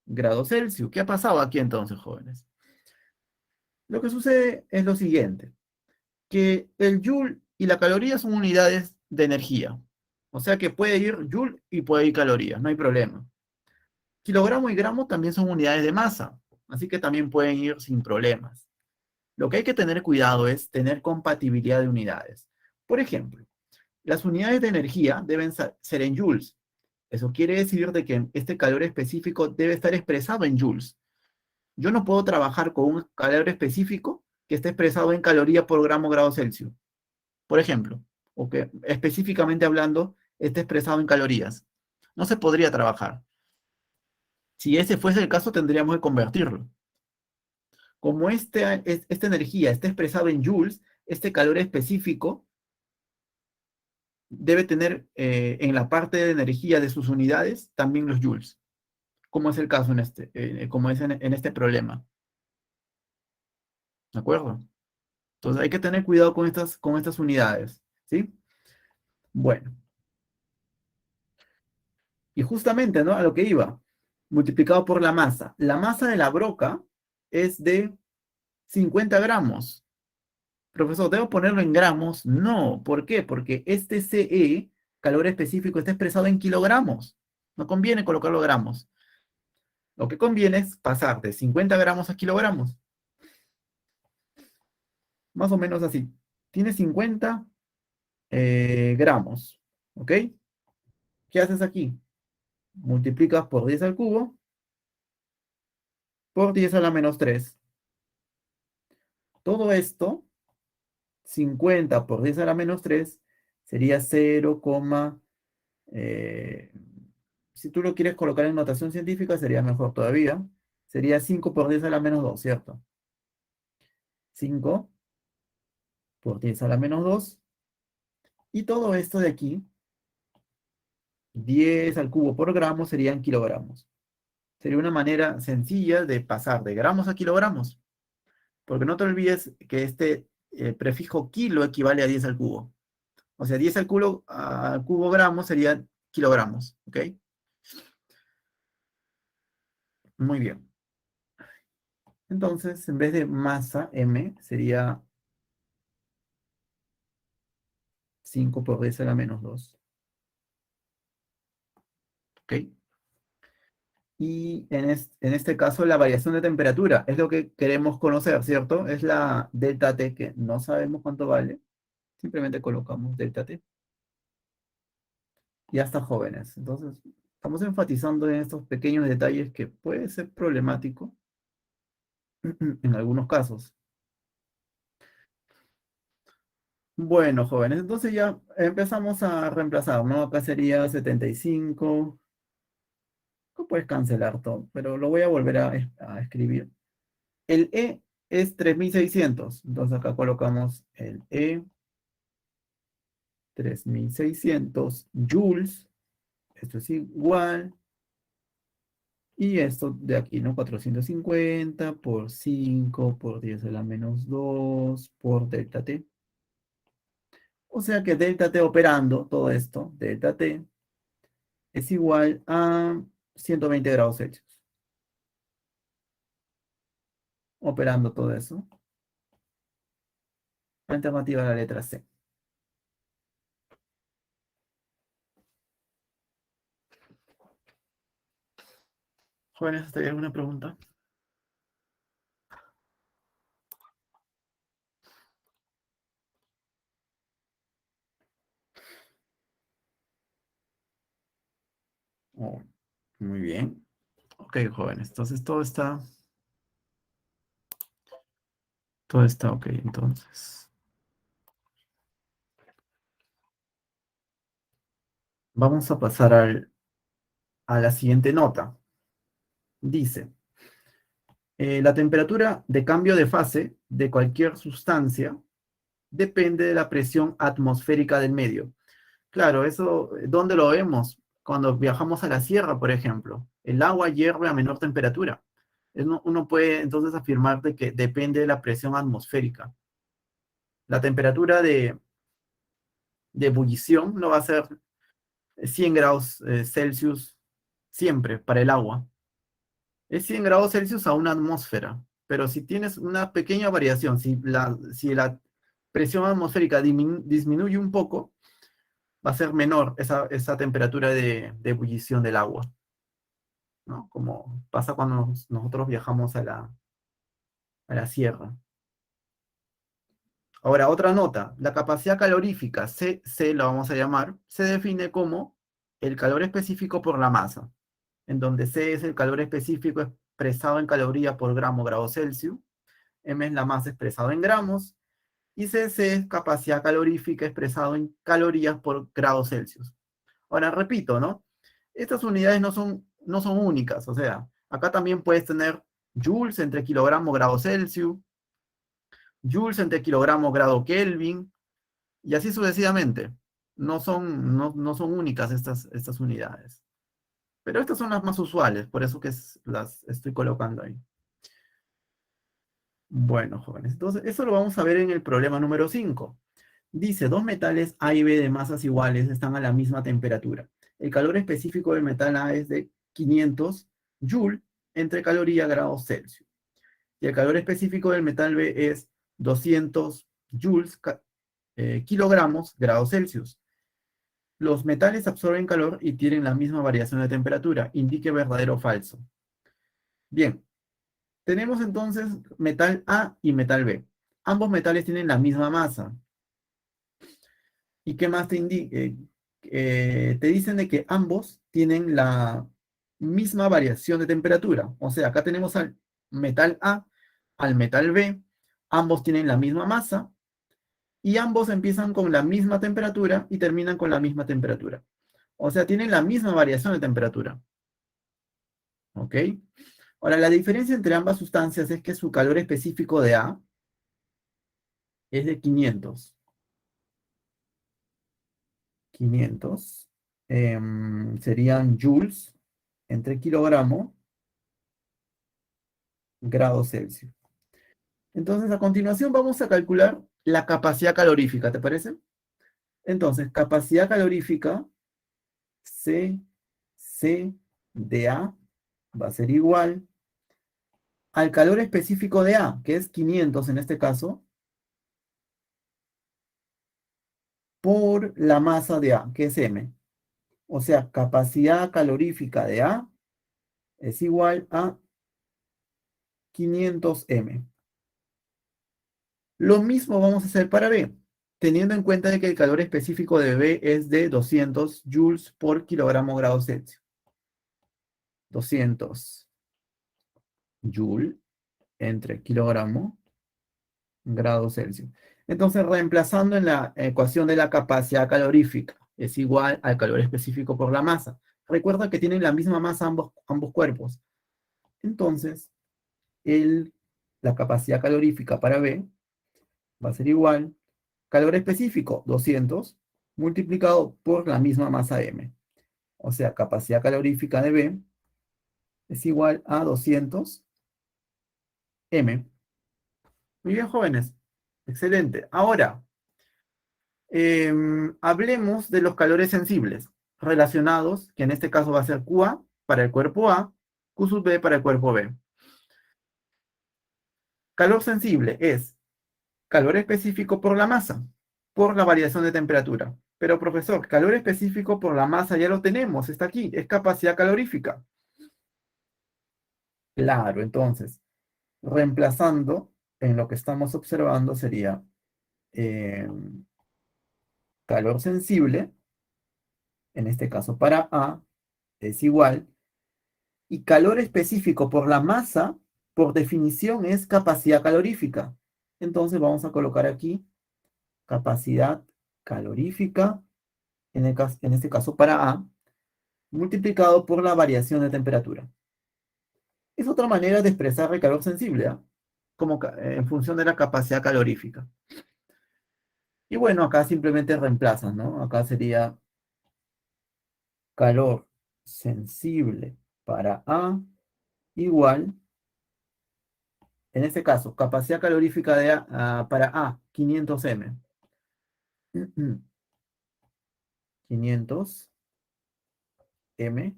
grado Celsius. ¿Qué ha pasado aquí entonces, jóvenes? Lo que sucede es lo siguiente, que el joule y la caloría son unidades de energía. O sea que puede ir joule y puede ir calorías, no hay problema. Kilogramo y gramo también son unidades de masa, así que también pueden ir sin problemas. Lo que hay que tener cuidado es tener compatibilidad de unidades. Por ejemplo, las unidades de energía deben ser en joules. Eso quiere decir de que este calor específico debe estar expresado en joules. Yo no puedo trabajar con un calor específico que esté expresado en calorías por gramo grado Celsius, por ejemplo, o que específicamente hablando esté expresado en calorías. No se podría trabajar. Si ese fuese el caso, tendríamos que convertirlo. Como esta energía está expresada en joules, este calor específico debe tener en la parte de energía de sus unidades también los joules, como es el caso como es en este problema. ¿De acuerdo? Entonces hay que tener cuidado con estas unidades. ¿Sí? Bueno, y justamente, ¿no? A lo que iba, multiplicado por la masa. La masa de la broca es de 50 gramos. Profesor, ¿debo ponerlo en gramos? No. ¿Por qué? Porque este CE, calor específico, está expresado en kilogramos. No conviene colocarlo en gramos. Lo que conviene es pasar de 50 gramos a kilogramos. Más o menos así. Tiene 50 gramos. ¿Ok? ¿Qué haces aquí? Multiplicas por 10 al cubo por 10 a la menos 3. Todo esto, 50 por 10 a la menos 3, sería 0, eh, si tú lo quieres colocar en notación científica, sería mejor todavía. Sería 5 por 10 a la menos 2, ¿cierto? 5 por 10 a la menos 2. Y todo esto de aquí, 10 al cubo por gramo, serían kilogramos. Sería una manera sencilla de pasar de gramos a kilogramos. Porque no te olvides que este prefijo kilo equivale a 10 al cubo. O sea, 10 al cubo gramo serían kilogramos. ¿Ok? Muy bien. Entonces, en vez de masa M, sería 5 por 10 a la menos 2. ¿Ok? Y en este caso, la variación de temperatura es lo que queremos conocer, ¿cierto? Es la delta T, que no sabemos cuánto vale. Simplemente colocamos delta T. Y hasta jóvenes. Entonces, estamos enfatizando en estos pequeños detalles que puede ser problemático en algunos casos. Bueno, jóvenes, entonces ya empezamos a reemplazar, ¿no? Acá sería 75. No puedes cancelar todo, pero lo voy a volver a escribir. El E es 3600. Entonces acá colocamos el E, 3600 joules. Esto es igual. Y esto de aquí, ¿no? 450 por 5 por 10 a la menos 2 por delta T. O sea que delta T operando todo esto, delta T, es igual a 120 grados Celsius. Operando todo eso. Alternativa a la letra C. Jóvenes, ¿hay alguna pregunta? Oh, muy bien. Ok, jóvenes, entonces todo está ok, entonces. Vamos a pasar a la siguiente nota. Dice, la temperatura de cambio de fase de cualquier sustancia depende de la presión atmosférica del medio. Claro, eso, ¿dónde lo vemos? Cuando viajamos a la sierra, por ejemplo. El agua hierve a menor temperatura. Uno puede entonces afirmar de que depende de la presión atmosférica. La temperatura de ebullición no va a ser 100 grados Celsius siempre para el agua. Es 100 grados Celsius a una atmósfera. Pero si tienes una pequeña variación, si la presión atmosférica disminuye un poco, va a ser menor esa temperatura de ebullición del agua, ¿no? Como pasa cuando nosotros viajamos a la sierra. Ahora, otra nota, la capacidad calorífica, C la vamos a llamar, se define como el calor específico por la masa, en donde C es el calor específico expresado en calorías por grado Celsius, M es la masa expresado en gramos, y CC es capacidad calorífica expresado en calorías por grado Celsius. Ahora, repito, ¿no? Estas unidades no son únicas, o sea, acá también puedes tener joules entre kilogramo grado Celsius, joules entre kilogramo grado Kelvin, y así sucesivamente. No son únicas estas unidades. Pero estas son las más usuales, por eso que las estoy colocando ahí. Bueno, jóvenes, entonces eso lo vamos a ver en el problema número 5. Dice, dos metales A y B de masas iguales están a la misma temperatura. El calor específico del metal A es de 500 Joule entre caloría grados Celsius. Y el calor específico del metal B es 200 joules kilogramos grados Celsius. Los metales absorben calor y tienen la misma variación de temperatura. Indique verdadero o falso. Bien, tenemos entonces metal A y metal B. Ambos metales tienen la misma masa. ¿Y qué más te indica? Te dicen de que ambos tienen la misma variación de temperatura. O sea, acá tenemos al metal A, al metal B, ambos tienen la misma masa y ambos empiezan con la misma temperatura y terminan con la misma temperatura. O sea, tienen la misma variación de temperatura. ¿Ok? Ahora, la diferencia entre ambas sustancias es que su calor específico de A es de 500. 500 serían joules entre kilogramo grados Celsius. Entonces, a continuación vamos a calcular la capacidad calorífica, ¿te parece? Entonces, capacidad calorífica C de A va a ser igual al calor específico de A, que es 500 en este caso, por la masa de A, que es M. O sea, capacidad calorífica de A es igual a 500 M. Lo mismo vamos a hacer para B, teniendo en cuenta de que el calor específico de B es de 200 joules por kilogramo grado Celsius. 200 joule entre kilogramo grado Celsius. Entonces, reemplazando en la ecuación de la capacidad calorífica, es igual al calor específico por la masa. Recuerda que tienen la misma masa ambos cuerpos. Entonces, la capacidad calorífica para B va a ser igual, calor específico, 200, multiplicado por la misma masa M. O sea, capacidad calorífica de B es igual a 200 M. Muy bien, jóvenes. Excelente. Ahora, hablemos de los calores sensibles relacionados, que en este caso va a ser QA para el cuerpo A, Q sub B para el cuerpo B. Calor sensible es calor específico por la masa, por la variación de temperatura. Pero profesor, calor específico por la masa ya lo tenemos, está aquí, es capacidad calorífica. Claro, entonces, reemplazando en lo que estamos observando sería eh, calor sensible, en este caso para A, es igual, y calor específico por la masa, por definición, es capacidad calorífica. Entonces vamos a colocar aquí capacidad calorífica, en este caso para A, multiplicado por la variación de temperatura. Es otra manera de expresar el calor sensible, ¿ah? Como en función de la capacidad calorífica. Y bueno, acá simplemente reemplazan, ¿no? Acá sería calor sensible para A igual, en este caso, capacidad calorífica de para A, 500 M. 500 M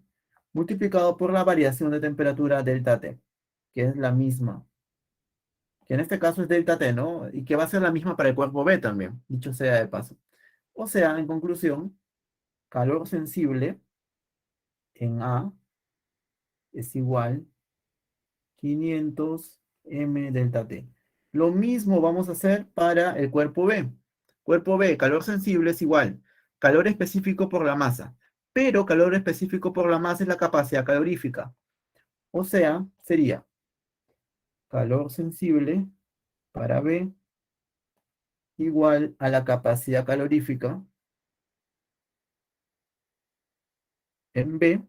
multiplicado por la variación de temperatura delta T, que es la misma, que en este caso es delta T, ¿no? Y que va a ser la misma para el cuerpo B también, dicho sea de paso. O sea, en conclusión, calor sensible en A es igual 500 M delta T. Lo mismo vamos a hacer para el cuerpo B. Cuerpo B, calor sensible es igual, calor específico por la masa, pero calor específico por la masa es la capacidad calorífica. O sea, sería calor sensible para B igual a la capacidad calorífica en B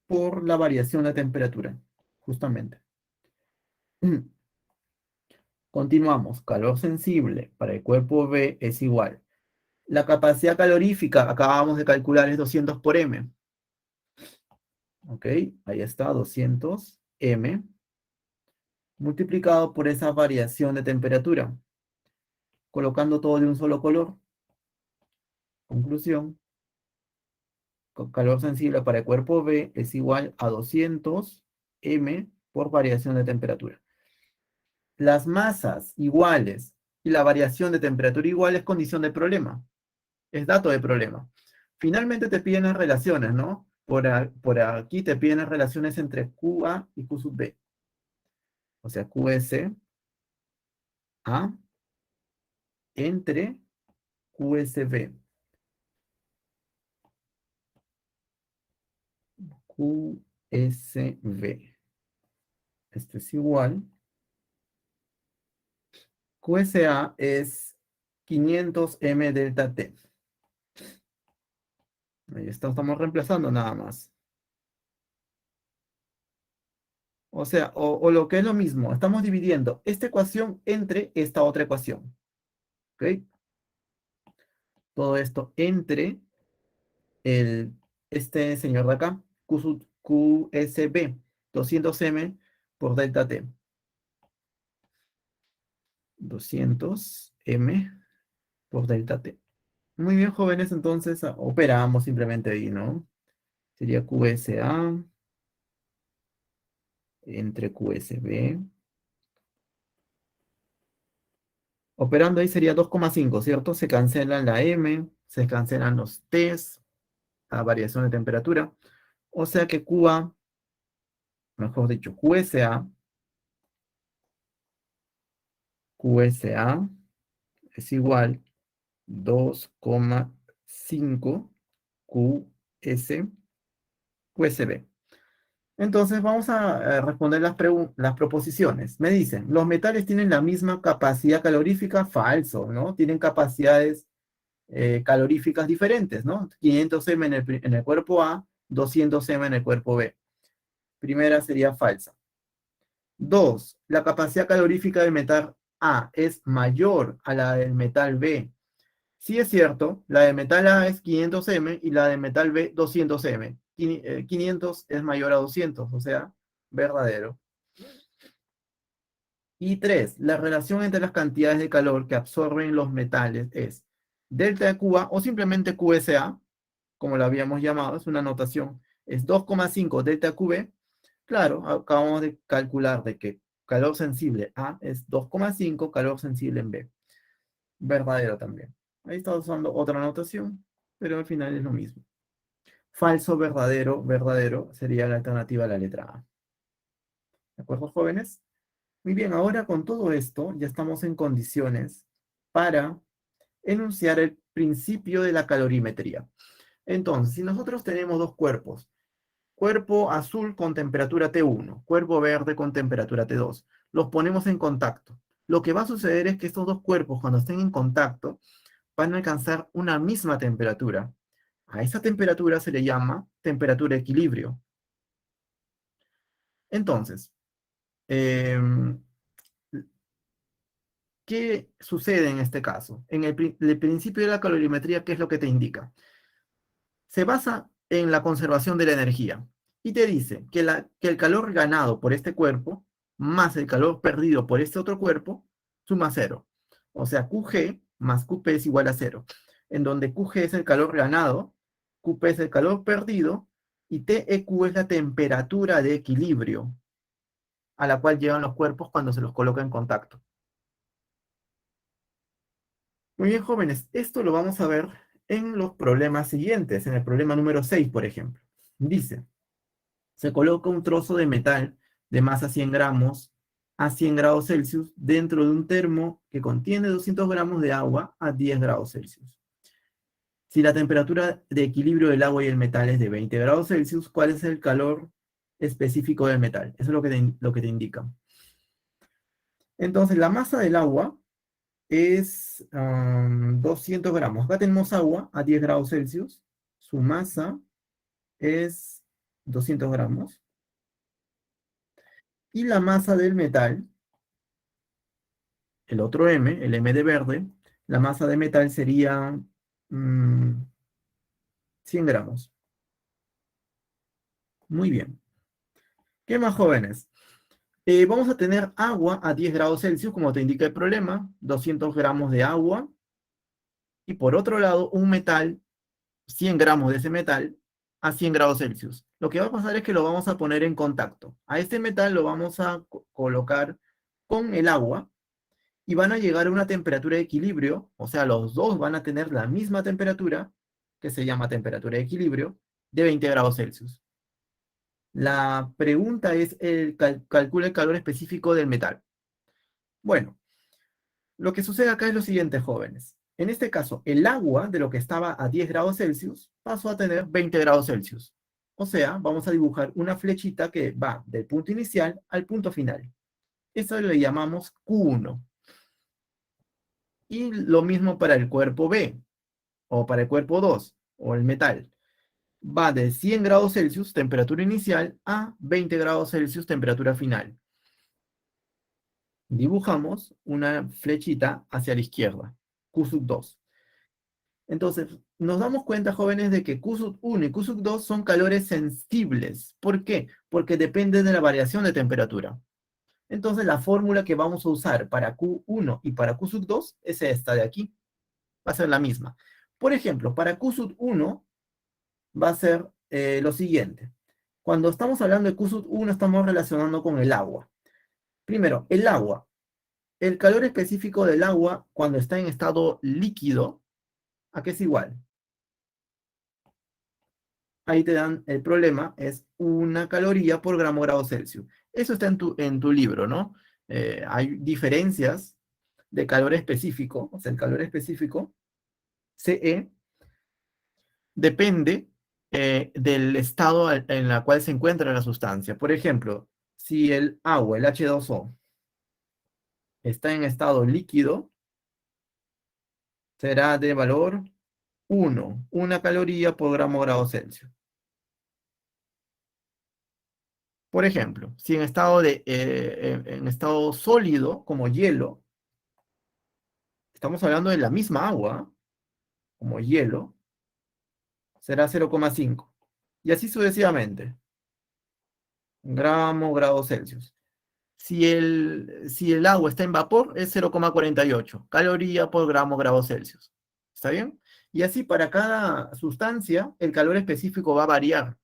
por la variación de temperatura, justamente. Continuamos, calor sensible para el cuerpo B es igual. La capacidad calorífica, acabamos de calcular, es 200 por M. Ok, ahí está, 200 M, multiplicado por esa variación de temperatura, colocando todo de un solo color. Conclusión, calor sensible para el cuerpo B es igual a 200 M por variación de temperatura. Las masas iguales y la variación de temperatura igual es condición de problema, es dato de problema. Finalmente te piden las relaciones, ¿no? Por aquí te piden las relaciones entre QA y Q sub B. O sea, QS A entre QSB. QSB. Esto es igual. QSA es 500 M delta T. Ahí está, estamos reemplazando nada más. O sea, o lo que es lo mismo, estamos dividiendo esta ecuación entre esta otra ecuación. ¿Ok? Todo esto entre este señor de acá, QSB, 200M por delta T. 200M por delta T. Muy bien, jóvenes, entonces operamos simplemente ahí, ¿no? Sería QSA entre QSB. Operando ahí sería 2,5, ¿cierto? Se cancelan la M, se cancelan los T's, la variación de temperatura. O sea que QA, mejor dicho, QSA es igual 2,5 QSB. Entonces vamos a responder las proposiciones. Me dicen, los metales tienen la misma capacidad calorífica, falso, ¿no? Tienen capacidades caloríficas diferentes, ¿no? 500 M en el cuerpo A, 200 M en el cuerpo B. Primera sería falsa. Dos, la capacidad calorífica del metal A es mayor a la del metal B. Sí es cierto, la de metal A es 500 M y la de metal B 200 M. 500 es mayor a 200, o sea, verdadero. Y tres, la relación entre las cantidades de calor que absorben los metales es delta de QA o simplemente QSA, como lo habíamos llamado, es una notación, es 2,5 delta QB. Claro, acabamos de calcular de que calor sensible A es 2,5, calor sensible en B. Verdadero también. Ahí está usando otra notación, pero al final es lo mismo. Falso, verdadero, verdadero sería la alternativa a la letra A. ¿De acuerdo, jóvenes? Muy bien, ahora con todo esto ya estamos en condiciones para enunciar el principio de la calorimetría. Entonces, si nosotros tenemos dos cuerpos, cuerpo azul con temperatura T1, cuerpo verde con temperatura T2, los ponemos en contacto. Lo que va a suceder es que estos dos cuerpos, cuando estén en contacto, van a alcanzar una misma temperatura. A esa temperatura se le llama temperatura de equilibrio. Entonces, eh, ¿qué sucede en este caso? En el principio de la calorimetría, ¿qué es lo que te indica? Se basa en la conservación de la energía y te dice que el calor ganado por este cuerpo más el calor perdido por este otro cuerpo suma cero. O sea, QG más QP es igual a cero, en donde QG es el calor ganado, QP es el calor perdido y TEQ es la temperatura de equilibrio a la cual llevan los cuerpos cuando se los coloca en contacto. Muy bien, jóvenes, esto lo vamos a ver en los problemas siguientes, en el problema número 6, por ejemplo. Dice, se coloca un trozo de metal de masa 100 gramos a 100 grados Celsius dentro de un termo que contiene 200 gramos de agua a 10 grados Celsius. Si la temperatura de equilibrio del agua y el metal es de 20 grados Celsius, ¿cuál es el calor específico del metal? Eso es lo que te indica. Entonces, la masa del agua es 200 gramos. Acá tenemos agua a 10 grados Celsius. Su masa es 200 gramos. Y la masa del metal, el otro M, el M de verde, la masa de metal sería 100 gramos. Muy bien. ¿Qué más, jóvenes? Vamos a tener agua a 10 grados Celsius, como te indica el problema, 200 gramos de agua. Y por otro lado, un metal 100 gramos de ese metal a 100 grados Celsius. Lo que va a pasar es que lo vamos a poner en contacto. A este metal lo vamos a colocar con el agua y van a llegar a una temperatura de equilibrio, o sea, los dos van a tener la misma temperatura, que se llama temperatura de equilibrio, de 20 grados Celsius. La pregunta es, calcula el calor específico del metal. Bueno, lo que sucede acá es lo siguiente, jóvenes. En este caso, el agua de lo que estaba a 10 grados Celsius pasó a tener 20 grados Celsius. O sea, vamos a dibujar una flechita que va del punto inicial al punto final. Eso le llamamos Q1. Y lo mismo para el cuerpo B, o para el cuerpo 2, o el metal. Va de 100 grados Celsius, temperatura inicial, a 20 grados Celsius, temperatura final. Dibujamos una flechita hacia la izquierda, Q2. Entonces, nos damos cuenta, jóvenes, de que Q1 y Q2 son calores sensibles. ¿Por qué? Porque dependen de la variación de temperatura. Entonces, la fórmula que vamos a usar para Q1 y para Q2 es esta de aquí. Va a ser la misma. Por ejemplo, para Q1 va a ser lo siguiente. Cuando estamos hablando de Q1, estamos relacionando con el agua. Primero, el agua. El calor específico del agua cuando está en estado líquido, ¿a qué es igual? Ahí te dan el problema, es 1 caloría por gramo grado Celsius. Eso está en tu libro, ¿no? Hay diferencias de calor específico, o sea, el calor específico, CE, depende del estado en el cual se encuentra la sustancia. Por ejemplo, si el agua, el H2O, está en estado líquido, será de valor 1 caloría por gramo grado Celsius. Por ejemplo, si en estado sólido, como hielo, estamos hablando de la misma agua, como hielo, será 0,5. Y así sucesivamente, gramo, grados Celsius. Si el agua está en vapor, es 0,48 caloría por gramo, grados Celsius. ¿Está bien? Y así para cada sustancia, el calor específico va a variar.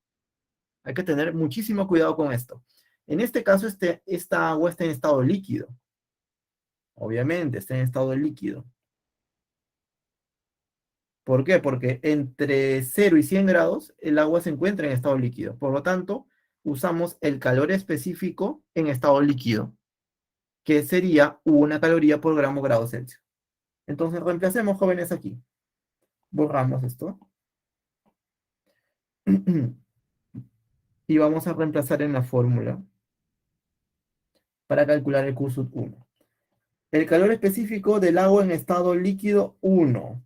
Hay que tener muchísimo cuidado con esto. En este caso, esta agua está en estado líquido. Obviamente, está en estado líquido. ¿Por qué? Porque entre 0 y 100 grados el agua se encuentra en estado líquido. Por lo tanto, usamos el calor específico en estado líquido, que sería 1 caloría por gramo grado Celsius. Entonces, reemplacemos, jóvenes, aquí. Borramos esto. Y vamos a reemplazar en la fórmula para calcular el Q sub 1. El calor específico del agua en estado líquido 1,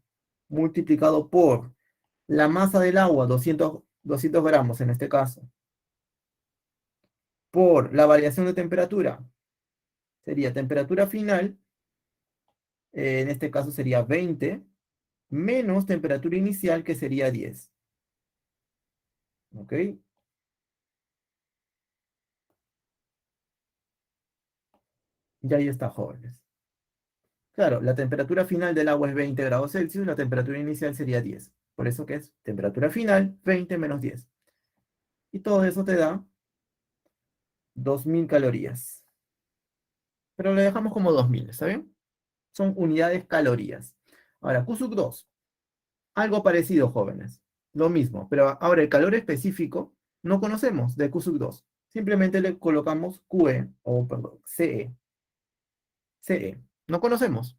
multiplicado por la masa del agua, 200 gramos en este caso, por la variación de temperatura, sería temperatura final, en este caso sería 20, menos temperatura inicial, que sería 10. ¿Ok? Y ahí está, jóvenes. Claro, la temperatura final del agua es 20 grados Celsius, la temperatura inicial sería 10. Por eso que es temperatura final, 20 menos 10. Y todo eso te da 2000 calorías. Pero le dejamos como 2000, ¿está bien? Son unidades calorías. Ahora, Q sub 2. Algo parecido, jóvenes. Lo mismo, pero ahora el calor específico no conocemos de Q sub 2. Simplemente le colocamos QE, o perdón, CE. CE. No conocemos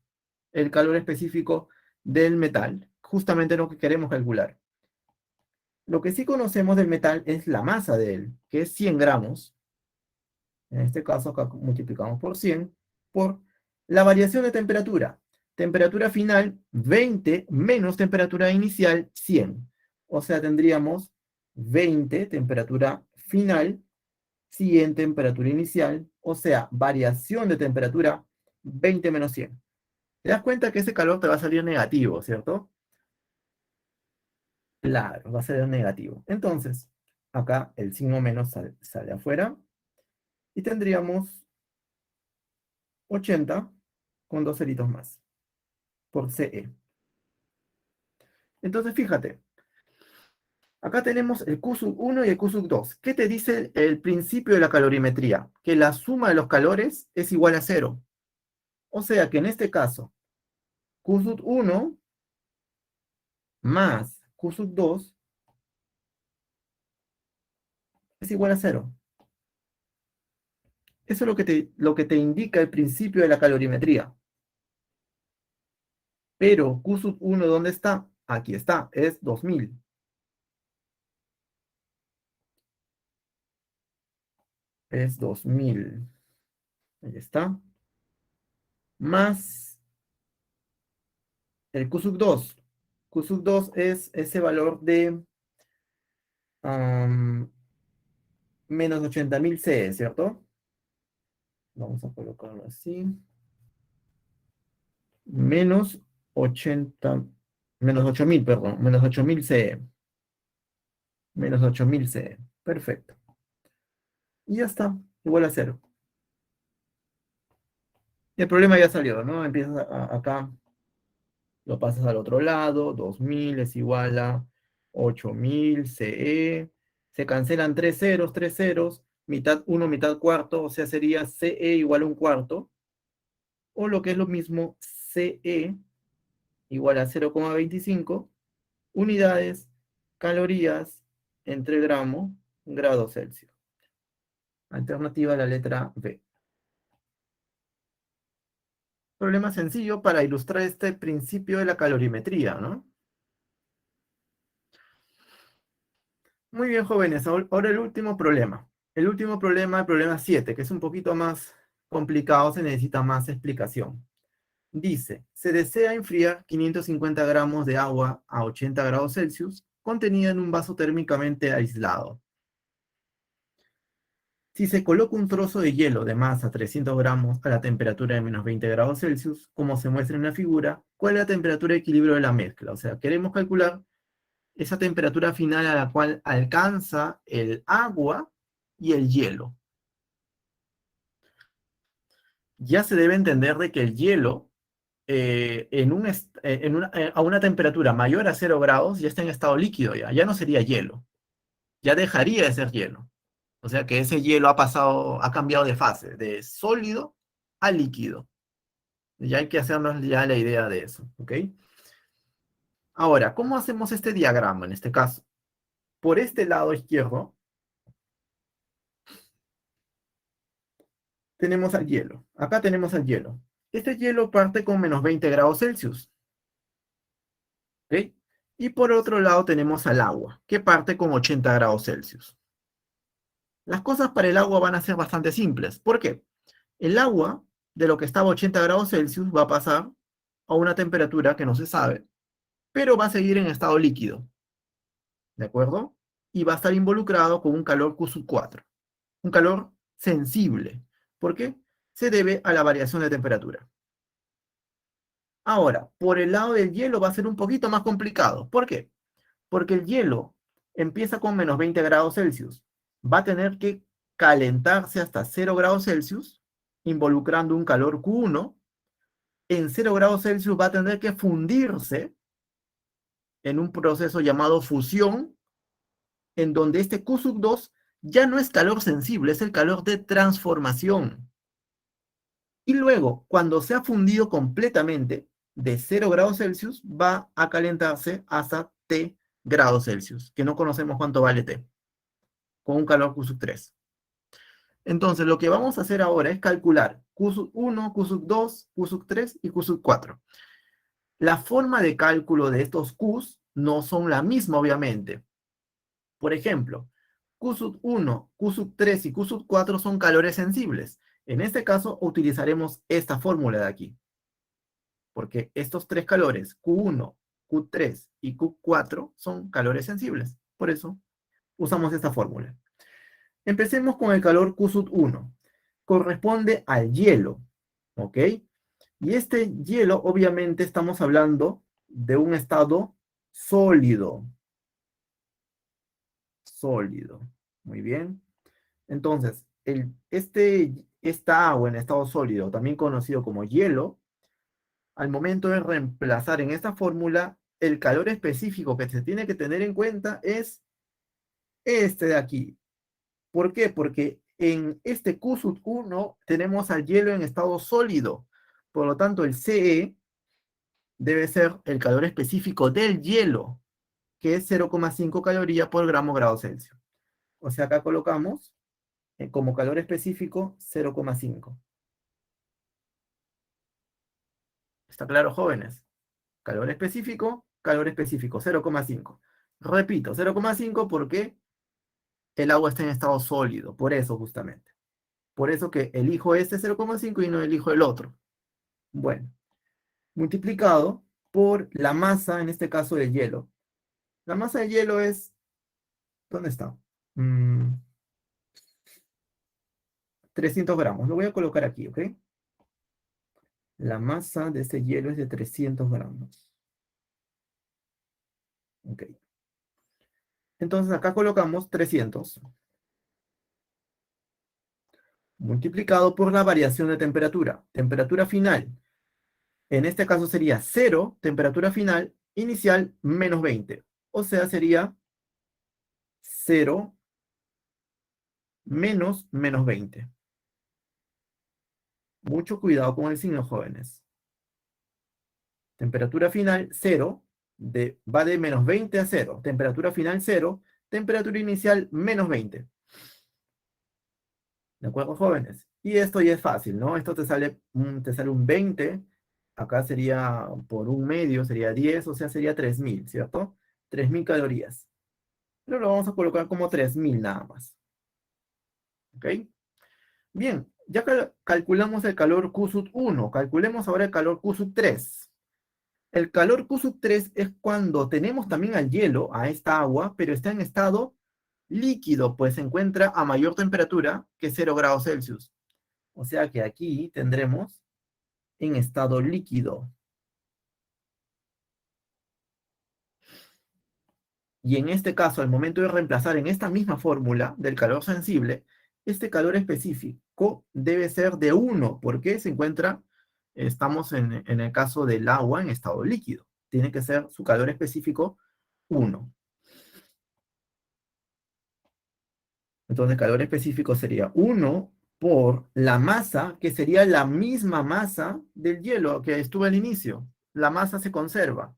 el calor específico del metal, justamente lo que queremos calcular. Lo que sí conocemos del metal es la masa de él, que es 100 gramos. En este caso, acá multiplicamos por 100, por la variación de temperatura. Temperatura final, 20, menos temperatura inicial, 100. O sea, tendríamos 20, temperatura final, 100, temperatura inicial. O sea, variación de temperatura, 20 menos 100. Te das cuenta que ese calor te va a salir negativo, ¿cierto? Claro, va a ser negativo. Entonces, acá el signo menos sale afuera. Y tendríamos 80 con dos ceritos más, por CE. Entonces, fíjate, acá tenemos el Q sub 1 y el Q sub 2. ¿Qué te dice el principio de la calorimetría? Que la suma de los calores es igual a 0. O sea que en este caso, Q sub 1 más Q sub 2 es igual a 0. Eso es lo que te indica el principio de la calorimetría. Pero Q sub 1, ¿dónde está? Aquí está, es 2000. Es 2000. Ahí está. Más el Q sub 2. Q sub 2 es ese valor de menos 80.000 C, ¿cierto? Vamos a colocarlo así. Menos 80, menos 8.000, perdón, menos 8.000 C. Menos 8.000 C. Perfecto. Y ya está, igual a 0. Y el problema ya salió, ¿no? Empiezas acá, lo pasas al otro lado, 2000 es igual a 8000 CE. Se cancelan tres ceros, mitad 1, mitad cuarto, o sea, sería CE igual a un cuarto. O lo que es lo mismo, CE igual a 0,25 unidades, calorías, entre gramo, grado Celsius. Alternativa a la letra B. Problema sencillo para ilustrar este principio de la calorimetría, ¿no? Muy bien, jóvenes. Ahora el último problema. El problema 7, que es un poquito más complicado, se necesita más explicación. Dice, se desea enfriar 550 gramos de agua a 80 grados Celsius, contenida en un vaso térmicamente aislado. Si se coloca un trozo de hielo de masa 300 gramos a la temperatura de menos 20 grados Celsius, como se muestra en la figura, ¿cuál es la temperatura de equilibrio de la mezcla? O sea, queremos calcular esa temperatura final a la cual alcanza el agua y el hielo. Ya se debe entender de que el hielo a una temperatura mayor a 0 grados ya está en estado líquido, ya no sería hielo, ya dejaría de ser hielo. O sea que ese hielo ha pasado, ha cambiado de fase, de sólido a líquido. Ya hay que hacernos ya la idea de eso, ¿ok? Ahora, ¿cómo hacemos este diagrama en este caso? Por este lado izquierdo tenemos al hielo. Acá tenemos al hielo. Este hielo parte con menos 20 grados Celsius, ¿ok? Y por otro lado tenemos al agua, que parte con 80 grados Celsius. Las cosas para el agua van a ser bastante simples. ¿Por qué? El agua, de lo que estaba a 80 grados Celsius, va a pasar a una temperatura que no se sabe, pero va a seguir en estado líquido, ¿de acuerdo? Y va a estar involucrado con un calor Q4, un calor sensible. ¿Por qué? Se debe a la variación de temperatura. Ahora, por el lado del hielo va a ser un poquito más complicado. ¿Por qué? Porque el hielo empieza con menos 20 grados Celsius. Va a tener que calentarse hasta 0 grados Celsius, involucrando un calor Q1. En 0 grados Celsius va a tener que fundirse en un proceso llamado fusión, en donde este Q2 ya no es calor sensible, es el calor de transformación. Y luego, cuando se ha fundido completamente, de 0 grados Celsius va a calentarse hasta T grados Celsius, que no conocemos cuánto vale T, con un calor Q3. Entonces, lo que vamos a hacer ahora es calcular Q1, Q2, Q3 y Q4. La forma de cálculo de estos Qs no son la misma, obviamente. Por ejemplo, Q1, Q3 y Q4 son calores sensibles. En este caso, utilizaremos esta fórmula de aquí, porque estos tres calores, Q1, Q3 y Q4, son calores sensibles. Por eso, usamos esta fórmula. Empecemos con el calor Q1. Corresponde al hielo, ¿ok? Y este hielo, obviamente, estamos hablando de un estado sólido. Sólido. Muy bien. Entonces, esta agua en estado sólido, también conocido como hielo, al momento de reemplazar en esta fórmula, el calor específico que se tiene que tener en cuenta es este de aquí. ¿Por qué? Porque en este Q1 tenemos al hielo en estado sólido. Por lo tanto, el CE debe ser el calor específico del hielo, que es 0,5 calorías por grado Celsius. O sea, acá colocamos como calor específico 0,5. ¿Está claro, jóvenes? Calor específico, 0,5. Repito, 0,5 porque el agua está en estado sólido, por eso justamente. Por eso que elijo este 0,5 y no elijo el otro. Bueno, multiplicado por la masa, en este caso del hielo. La masa del hielo es, ¿dónde está? 300 gramos. Lo voy a colocar aquí, ¿ok? La masa de este hielo es de 300 gramos. Ok. Entonces acá colocamos 300 multiplicado por la variación de temperatura. Temperatura final. En este caso sería 0, temperatura final, inicial, menos 20. O sea, sería 0 menos 20. Mucho cuidado con el signo, jóvenes. Temperatura final 0, va de menos 20 a 0. Temperatura final 0, temperatura inicial menos 20. ¿De acuerdo, jóvenes? Y esto ya es fácil, ¿no? Esto te sale un 20, acá sería por un medio, sería 10, o sea, sería 3000, ¿cierto? 3000 calorías. Pero lo vamos a colocar como 3000 nada más. ¿Ok? Bien, ya calculamos el calor Q1, calculemos ahora el calor Q3. El calor Q3 es cuando tenemos también al hielo, a esta agua, pero está en estado líquido, pues se encuentra a mayor temperatura que 0 grados Celsius. O sea que aquí tendremos en estado líquido. Y en este caso, al momento de reemplazar en esta misma fórmula del calor sensible, este calor específico debe ser de 1, porque estamos en el caso del agua en estado líquido. Tiene que ser su calor específico 1. Entonces, calor específico sería 1 por la masa, que sería la misma masa del hielo que estuvo al inicio. La masa se conserva.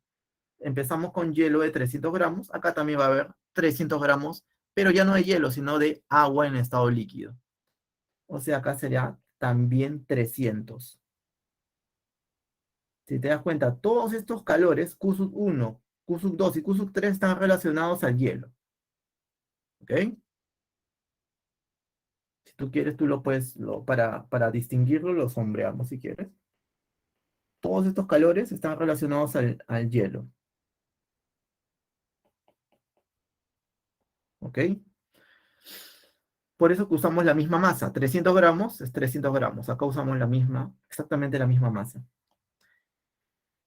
Empezamos con hielo de 300 gramos. Acá también va a haber 300 gramos, pero ya no de hielo, sino de agua en estado líquido. O sea, acá sería también 300. Si te das cuenta, todos estos calores, Q1, Q2 y Q3 están relacionados al hielo. ¿Ok? Si tú quieres, tú lo puedes, para distinguirlo, lo sombreamos si quieres. Todos estos calores están relacionados al hielo. ¿Ok? Por eso que usamos la misma masa. 300 gramos es 300 gramos. Acá usamos la misma, exactamente la misma masa.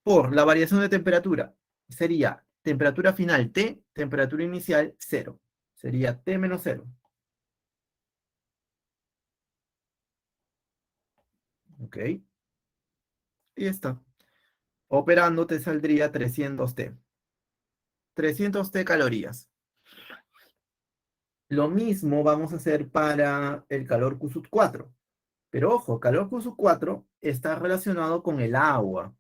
Por la variación de temperatura, sería temperatura final T, temperatura inicial 0. Sería T menos 0. ¿Ok? Y está. Operando te saldría 300 T. 300 T calorías. Lo mismo vamos a hacer para el calor Q4. Pero ojo, calor Q4 está relacionado con el agua.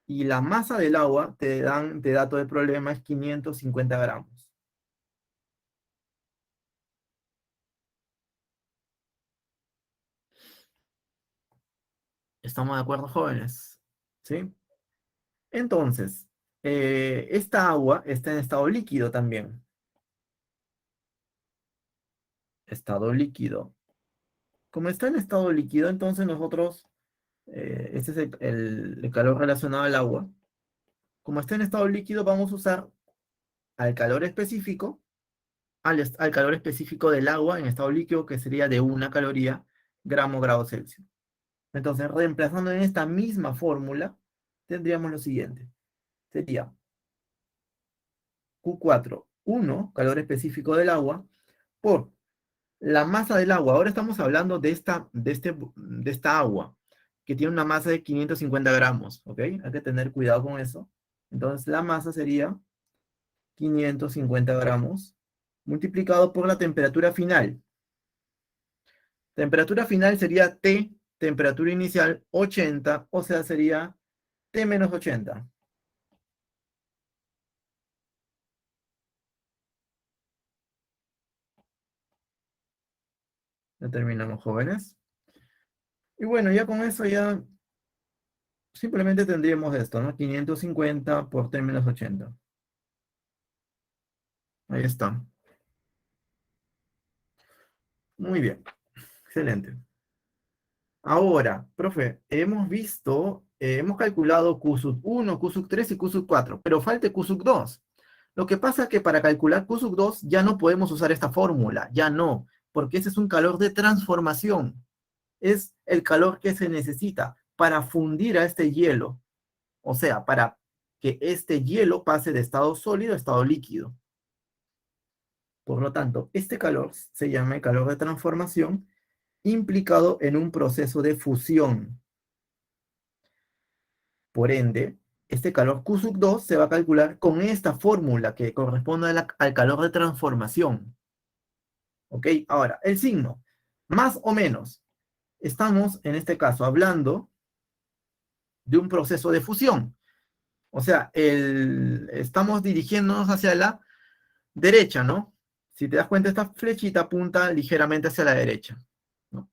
Y la masa del agua, te da todo el problema, es 550 gramos. ¿Estamos de acuerdo, jóvenes? ¿Sí? Entonces, esta agua está en estado líquido también. Estado líquido. Como está en estado líquido, entonces nosotros, este es el calor relacionado al agua. Como está en estado líquido, vamos a usar al calor específico, al calor específico del agua en estado líquido, que sería de 1 caloría, grado Celsius. Entonces, reemplazando en esta misma fórmula, tendríamos lo siguiente. Sería Q4, 1, calor específico del agua, por la masa del agua. Ahora estamos hablando de esta agua, que tiene una masa de 550 gramos, ¿ok? Hay que tener cuidado con eso. Entonces, la masa sería 550 gramos multiplicado por la temperatura final. Temperatura final sería T, temperatura inicial 80, o sea, sería T menos 80. Ya terminamos, jóvenes. Y bueno, ya con eso ya simplemente tendríamos esto, ¿no? 550 por T menos 80. Ahí está. Muy bien. Excelente. Ahora, profe, hemos visto, hemos calculado QSUB 1, QSUB 3 y QSUB 4, pero falta QSUB 2. Lo que pasa es que para calcular QSUB 2 ya no podemos usar esta fórmula, ya no, porque ese es un calor de transformación. Es el calor que se necesita para fundir a este hielo, o sea, para que este hielo pase de estado sólido a estado líquido. Por lo tanto, este calor se llama el calor de transformación implicado en un proceso de fusión. Por ende, este calor Q2 se va a calcular con esta fórmula que corresponde al calor de transformación. ¿Ok? Ahora, el signo, más o menos. Estamos, en este caso, hablando de un proceso de fusión. O sea, estamos dirigiéndonos hacia la derecha, ¿no? Si te das cuenta, esta flechita apunta ligeramente hacia la derecha, ¿no?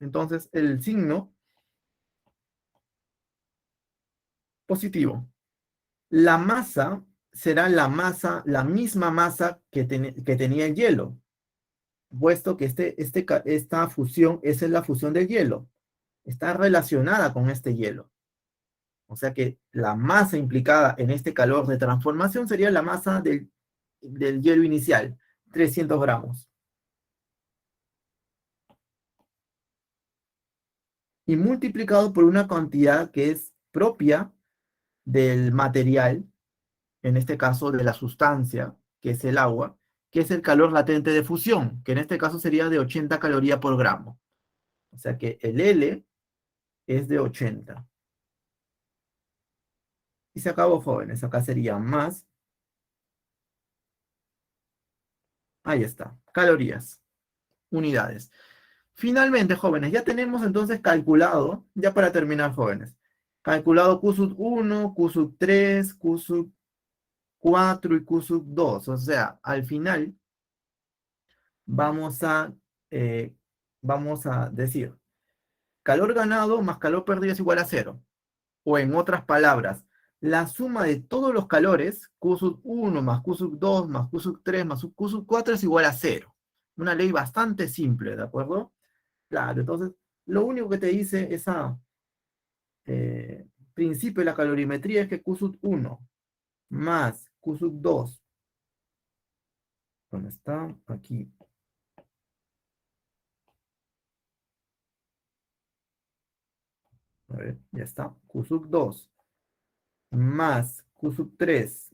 Entonces, el signo positivo. La masa será la misma masa que tenía el hielo, puesto que esta fusión, esa es la fusión del hielo, está relacionada con este hielo. O sea que la masa implicada en este calor de transformación sería la masa del hielo inicial, 300 gramos. Y multiplicado por una cantidad que es propia del material, en este caso de la sustancia, que es el agua, que es el calor latente de fusión, que en este caso sería de 80 calorías por gramo. O sea que el L es de 80. Y se acabó, jóvenes. Acá sería más. Ahí está. Calorías. unidades. Finalmente, jóvenes, ya tenemos entonces calculado, ya para terminar, jóvenes, calculado QSUT 1, QSUT 3, QSUT 4 y QSUT 2. O sea, al final vamos a, eh, vamos a decir, calor ganado más calor perdido es igual a cero. O en otras palabras, la suma de todos los calores, QSUT 1 más QSUT 2 más QSUT 3 más QSUT 4 es igual a cero. Una ley bastante simple, ¿de acuerdo? Claro, entonces, lo único que te dice esa principio de la calorimetría es que QSUT 1 más QSUT 2, ¿dónde está? Aquí. A ver, ya está. QSUT 2 más QSUT 3.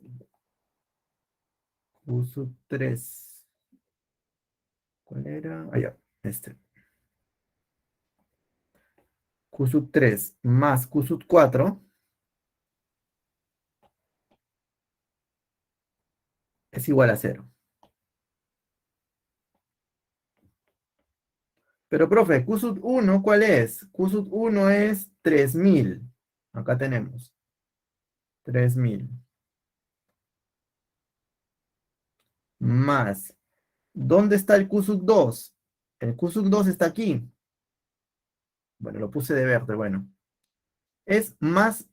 QSUT 3. ¿Cuál era? Ah, ya, este. QSUT 3 más QSUT 4 es igual a cero. Pero, profe, QSUT 1, ¿cuál es? QSUT 1 es 3000. Acá tenemos 3000. Más. ¿Dónde está el QSUT 2? El QSUT 2 está aquí. Bueno, lo puse de verde, bueno. Es más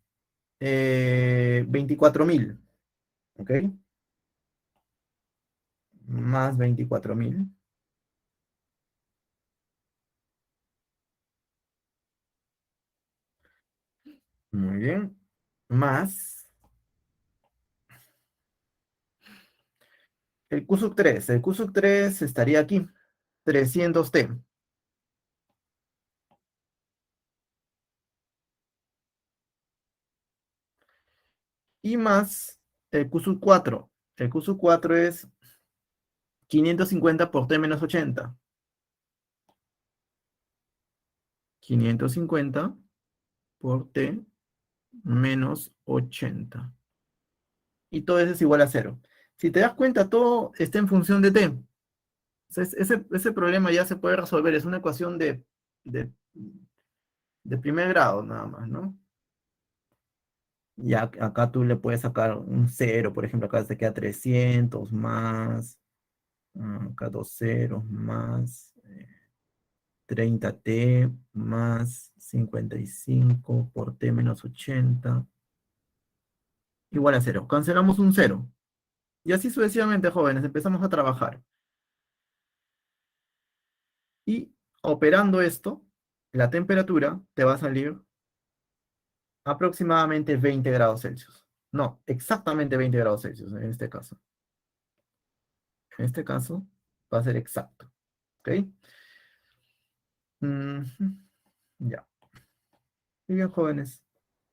24.000. ¿Ok? Más 24.000. Muy bien. Más el QSUT 3. El QSUT 3 estaría aquí. 300T. Y más el QSUT 4. El QSUT 4 es 550 por T menos 80. 550 por T menos 80. Y todo eso es igual a cero. Si te das cuenta, todo está en función de T. O sea, ese problema ya se puede resolver. Es una ecuación de, de primer grado nada más, ¿no? Y acá tú le puedes sacar un cero, por ejemplo, acá te queda 300 más, acá dos ceros más 30T más 55 por T menos 80 igual a cero. Cancelamos un cero. Y así sucesivamente, jóvenes, empezamos a trabajar. Y operando esto, la temperatura te va a salir aproximadamente 20 grados Celsius. No, exactamente 20 grados Celsius en este caso. En este caso va a ser exacto. ¿Ok? Ujú. Ya. Muy bien, jóvenes.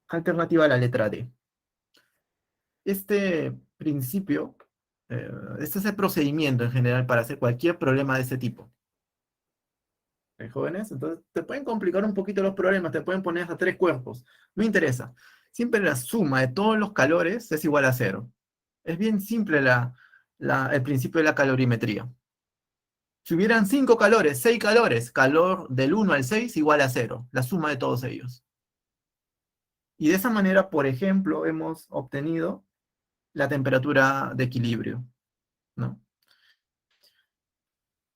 Alternativa a la letra D. Este principio, este es el procedimiento en general para hacer cualquier problema de ese tipo. Jóvenes, entonces te pueden complicar un poquito los problemas, te pueden poner hasta tres cuerpos. No interesa. Siempre la suma de todos los calores es igual a cero. Es bien simple el principio de la calorimetría. Si hubieran 5 calores, 6 calores, calor del 1 al 6 igual a cero, la suma de todos ellos. Y de esa manera, por ejemplo, hemos obtenido la temperatura de equilibrio, ¿no?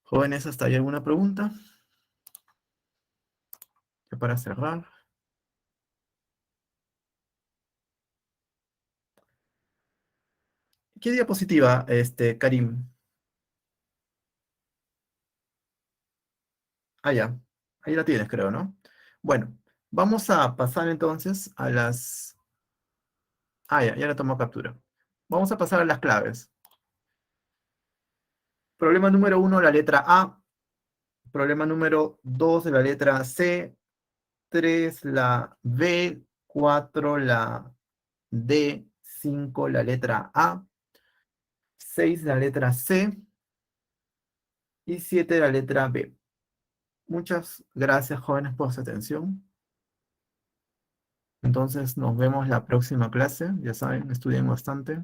Jóvenes, ¿hasta ahí alguna pregunta? Ya para cerrar. ¿Qué diapositiva, Karim? Ah, ya. Ahí la tienes, creo, ¿no? Bueno, vamos a pasar entonces a las... Ah, ya la tomó captura. Vamos a pasar a las claves. Problema número 1, la letra A. Problema número 2, la letra C. 3, la B. 4, la D. 5, la letra A. 6, la letra C. Y 7, la letra B. Muchas gracias, jóvenes, por su atención. Entonces, nos vemos la próxima clase. Ya saben, estudien bastante.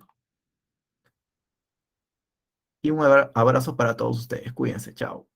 Y un abrazo para todos ustedes. Cuídense, chao.